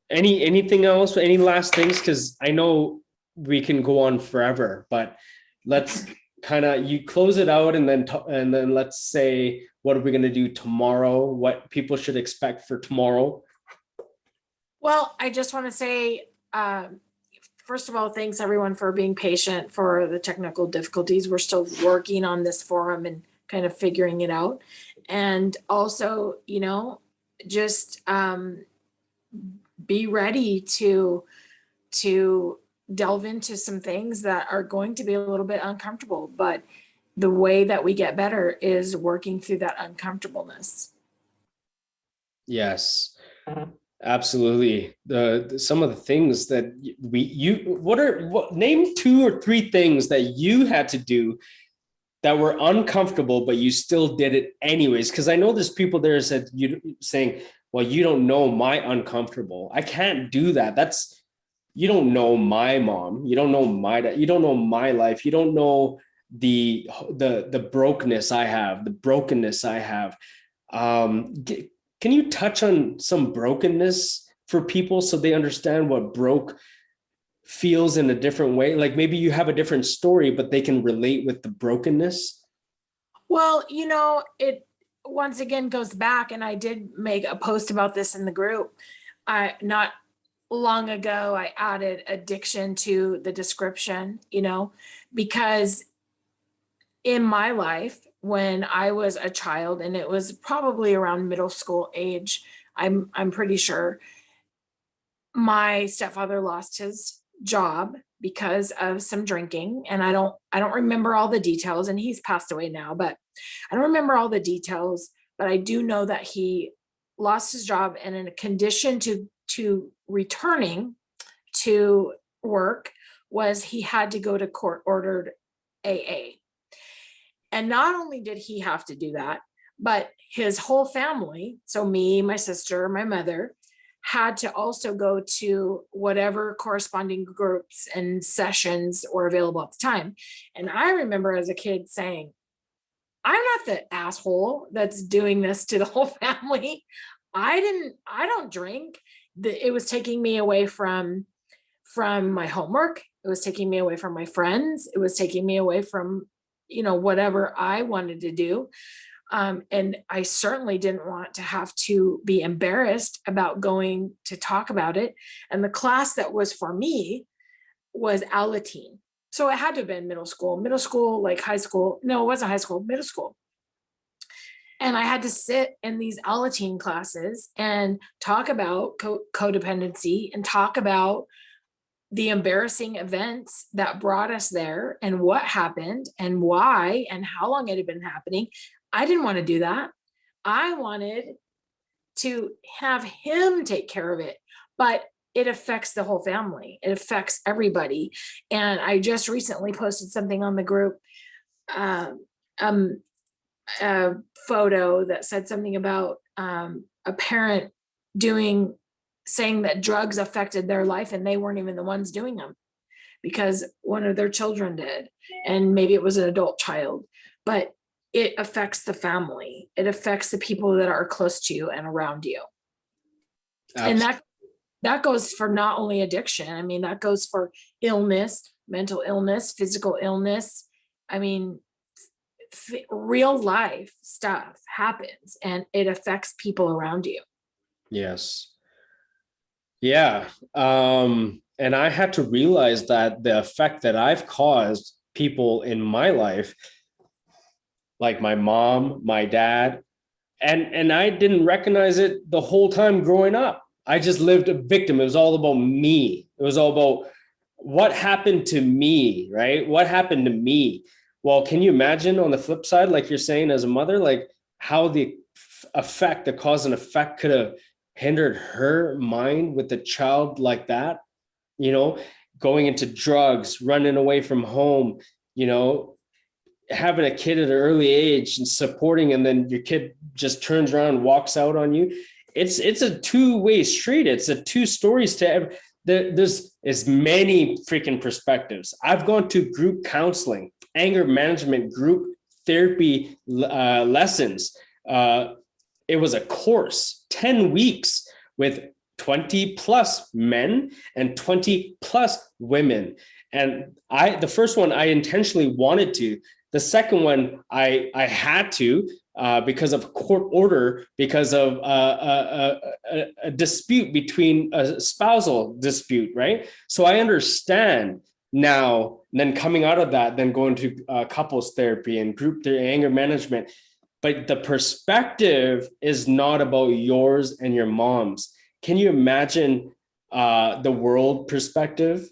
anything else? Any last things? Because I know we can go on forever, but let's kind of you close it out, and then let's say what are we going to do tomorrow? What people should expect for tomorrow? Well, I just want to say, first of all, thanks everyone for being patient for the technical difficulties. We're still working on this forum and kind of figuring it out. And also, just be ready to delve into some things that are going to be a little bit uncomfortable, but the way that we get better is working through that uncomfortableness. Yes, absolutely. Some of the things that name 2 or 3 things that you had to do that were uncomfortable, but you still did it anyways. Because I know there's people there said saying, well, you don't know my uncomfortable. I can't do that. You don't know my mom. You don't know my dad. You don't know my life. You don't know the brokenness I have, the brokenness I have. Can you touch on some brokenness for people so they understand what broke feels in a different way? Like maybe you have a different story, but they can relate with the brokenness. Well, it once again goes back, and I did make a post about this in the group. Not long ago, I added addiction to the description, because in my life, when I was a child, and it was probably around middle school age, I'm pretty sure, my stepfather lost his job because of some drinking, and I don't remember all the details, and he's passed away now, but I don't remember all the details, but I do know that he lost his job, and in a condition to returning to work was he had to go to court-ordered AA. And not only did he have to do that, but his whole family, so me, my sister, my mother, had to also go to whatever corresponding groups and sessions were available at the time. And I remember as a kid saying, I'm not the asshole that's doing this to the whole family. I don't drink. It was taking me away from my homework. It was taking me away from my friends. It was taking me away from, whatever I wanted to do. And I certainly didn't want to have to be embarrassed about going to talk about it. And the class that was for me was Alateen. So it had to have been middle school, like high school. No, it wasn't high school, middle school. And I had to sit in these Alateen classes and talk about codependency and talk about the embarrassing events that brought us there and what happened and why and how long it had been happening. I didn't want to do that. I wanted to have him take care of it, but it affects the whole family. It affects everybody. And I just recently posted something on the group, a photo that said something about a parent saying that drugs affected their life and they weren't even the ones doing them because one of their children did. And maybe it was an adult child, but it affects the family. It affects the people that are close to you and around you. Absolutely. And that goes for not only addiction. I mean, that goes for illness, mental illness, physical illness. I mean, real life stuff happens and it affects people around you. Yes. Yeah. And I had to realize that the effect that I've caused people in my life, like my mom, my dad, and I didn't recognize it the whole time growing up. I just lived a victim. It was all about me. It was all about what happened to me, right? What happened to me? Well, can you imagine on the flip side, like you're saying as a mother, like how the cause and effect could have hindered her mind with a child like that, going into drugs, running away from home, having a kid at an early age and supporting, and then your kid just turns around and walks out on you. It's a two-way street. It's a two stories to there's as many freaking perspectives. I've gone to group counseling, anger management group therapy lessons. It was a course, 10 weeks with 20 plus men and 20 plus women. And the first one I intentionally wanted to. The second one I had to because of court order, because of a dispute between a spousal dispute, right? So I understand now. Then coming out of that, then going to couples therapy and group therapy, anger management. But the perspective is not about yours and your mom's. Can you imagine the world perspective?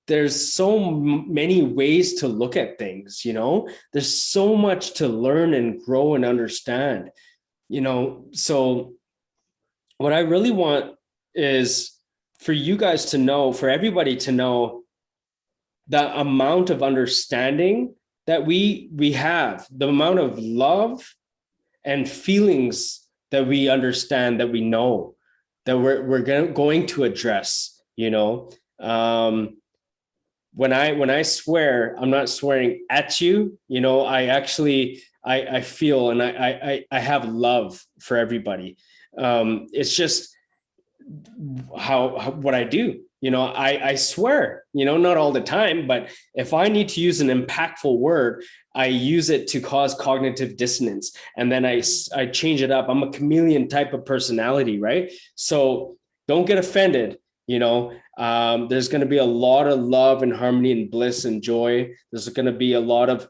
There's so many ways to look at things, you know, there's so much to learn and grow and understand, you know. So what I really want is for you guys to know, for everybody to know the amount of understanding that we have, the amount of love and feelings that we understand, that we know, that we're going to address, you know. When I swear, I'm not swearing at you, you know. I actually I feel and I have love for everybody. It's just how what I do, you know. I swear, you know, not all the time, but if I need to use an impactful word, I use it to cause cognitive dissonance, and then I change it up. I'm a chameleon type of personality, right? So don't get offended, you know. There's going to be a lot of love and harmony and bliss and joy. There's going to be a lot of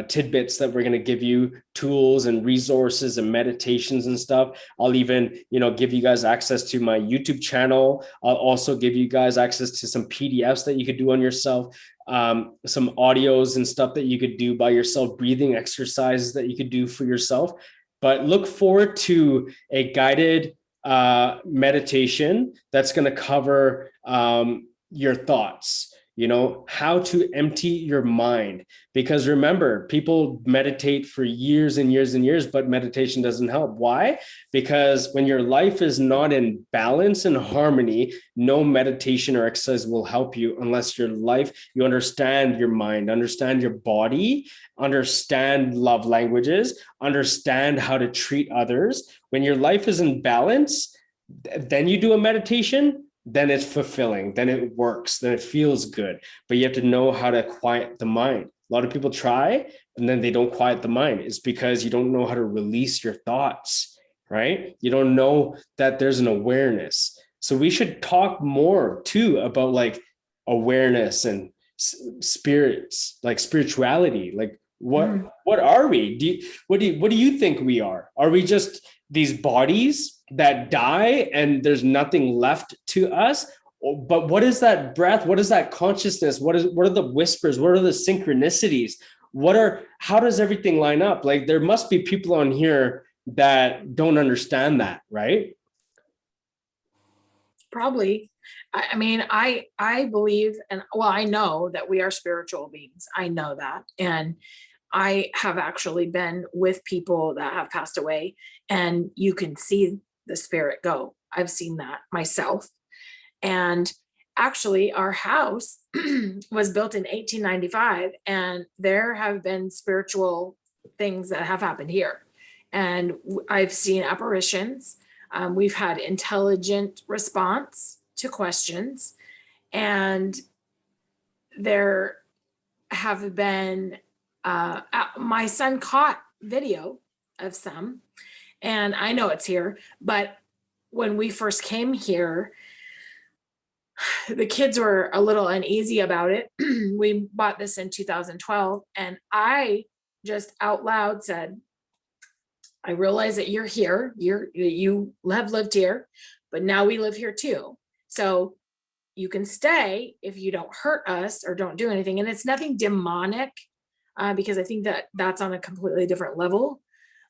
tidbits that we're going to give you, tools and resources and meditations and stuff. I'll even, you know, give you guys access to my YouTube channel. I'll also give you guys access to some PDFs that you could do on yourself, some audios and stuff that you could do by yourself, breathing exercises that you could do for yourself. But look forward to a guided meditation that's going to cover your thoughts, you know, how to empty your mind. Because remember, people meditate for years and years and years, but meditation doesn't help. Why? Because when your life is not in balance and harmony, no meditation or exercise will help you unless your life, you understand your mind, understand your body, understand love languages, understand how to treat others. When your life is in balance, then you do a meditation, then it's fulfilling, then it works, then it feels good. But you have to know how to quiet the mind. A lot of people try and then they don't quiet the mind. It's because you don't know how to release your thoughts, right? You don't know that there's an awareness. So we should talk more too about like awareness and spirits, like spirituality. Like what are we? What do you think we are? Are we just these bodies that die and there's nothing left to us? But what is that breath? What is that consciousness? What are the whispers? What are the synchronicities? How does everything line up? Like there must be people on here that don't understand that, right? Probably. I mean, I believe, and well, I know that we are spiritual beings. I know that. And I have actually been with people that have passed away, and you can see the spirit go. I've seen that myself. And actually, our house was built in 1895, and there have been spiritual things that have happened here. And I've seen apparitions. We've had intelligent response to questions, and there have been my son caught video of some, and I know it's here, but when we first came here, the kids were a little uneasy about it. We bought this in 2012, and I just out loud said, I realize that you're here, you have lived here, but now we live here too. So you can stay if you don't hurt us or don't do anything. And it's nothing demonic, because I think that that's on a completely different level.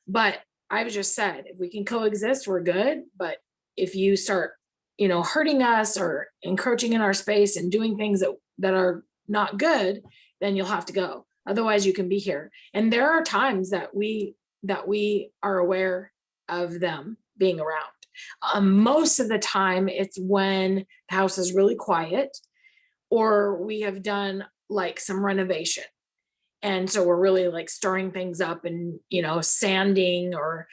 But I've just said, if we can coexist, we're good. But if you start, you know, hurting us or encroaching in our space and doing things that are not good, then you'll have to go. Otherwise, you can be here. And there are times that we are aware of them being around. Most of the time it's when the house is really quiet or we have done like some renovation. And so we're really like stirring things up and, sanding or,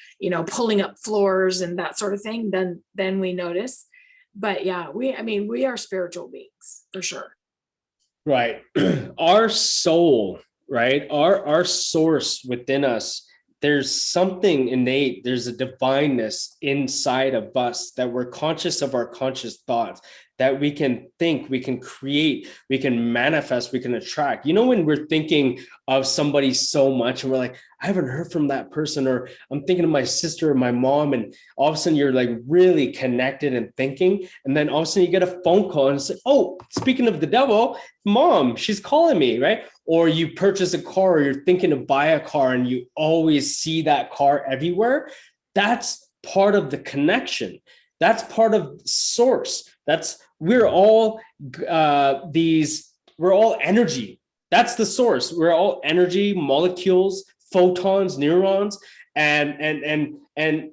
pulling up floors and that sort of thing, then we notice. But yeah, we are spiritual beings for sure. Right. Our soul, right? Our source within us, there's something innate, there's a divineness inside of us that we're conscious of our conscious thoughts, that we can think, we can create, we can manifest, we can attract. When we're thinking of somebody so much and we're like, I haven't heard from that person, or I'm thinking of my sister or my mom, and all of a sudden you're like really connected and thinking, and then all of a sudden you get a phone call and it's like, oh, speaking of the devil, mom, she's calling me, right? Or you purchase a car, or you're thinking to buy a car and you always see that car everywhere. That's part of the connection. That's part of source. We're all we're all energy. That's the source. We're all energy, molecules, photons, neurons, and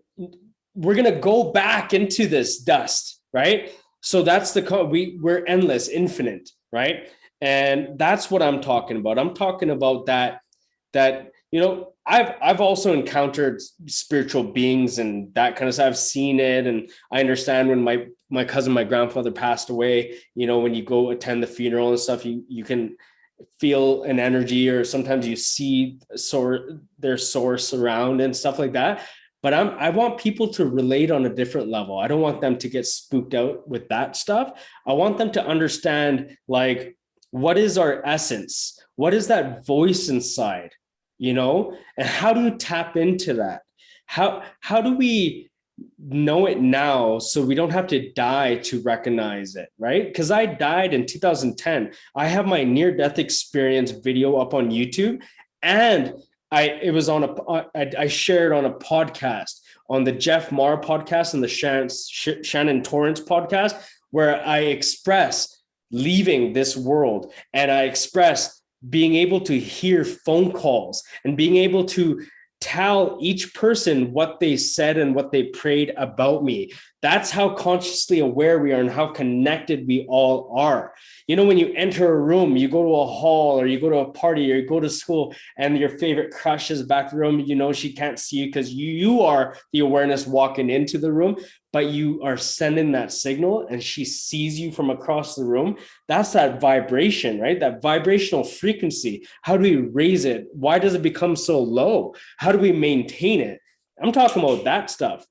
we're gonna go back into this dust, right? So that's we're endless, infinite, right? And that's what I'm talking about. I'm talking about that I've also encountered spiritual beings and that kind of stuff. I've seen it, and I understand when my cousin, my grandfather passed away, when you go attend the funeral and stuff, you can feel an energy, or sometimes you see their source around and stuff like that. But I want people to relate on a different level. I don't want them to get spooked out with that stuff. I want them to understand, like, what is our essence? What is that voice inside? And how do you tap into that? How do we know it now so we don't have to die to recognize it, right? Because I died in 2010. I have my near-death experience video up on YouTube, and I shared on a podcast, on the Jeff Maher podcast and the Shannon Torrance podcast, where I express leaving this world, and I express being able to hear phone calls and being able to tell each person what they said and what they prayed about me. That's how consciously aware we are and how connected we all are. When you enter a room, you go to a hall, or you go to a party, or you go to school, and your favorite crush is back in the room, she can't see you because you are the awareness walking into the room, but you are sending that signal and she sees you from across the room. That's that vibration, right? That vibrational frequency. How do we raise it? Why does it become so low? How do we maintain it? I'm talking about that stuff.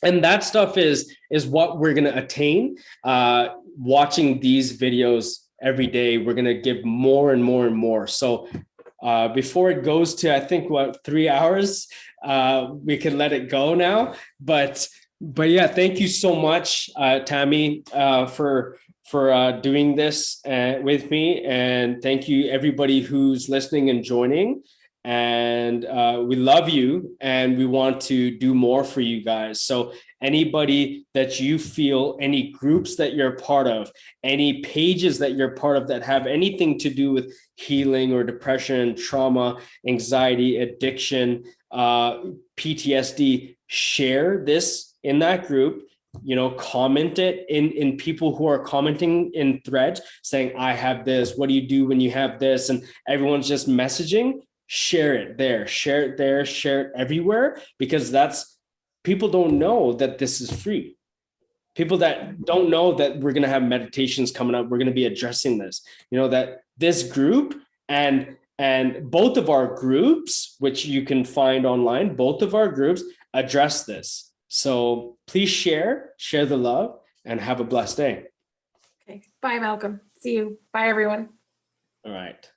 And that stuff is what we're going to attain. Watching these videos every day, we're going to give more and more and more. So before it goes to, I think, 3 hours, we can let it go now. But yeah, thank you so much, Tammy, for doing this with me. And thank you, everybody who's listening and joining. And we love you, and we want to do more for you guys. So anybody that you feel, any groups that you're part of, any pages that you're part of that have anything to do with healing or depression, trauma, anxiety, addiction, PTSD, share this in that group. Comment it in people who are commenting in threads saying, I have this, what do you do when you have this? And everyone's just messaging. Share it there, share it there, share it everywhere, because people don't know that this is free. People that don't know that we're going to have meditations coming up, we're going to be addressing this, that this group and both of our groups, which you can find online, both of our groups address this. So please share the love, and have a blessed day. Okay. Bye, Malcolm. See you. Bye, everyone. All right.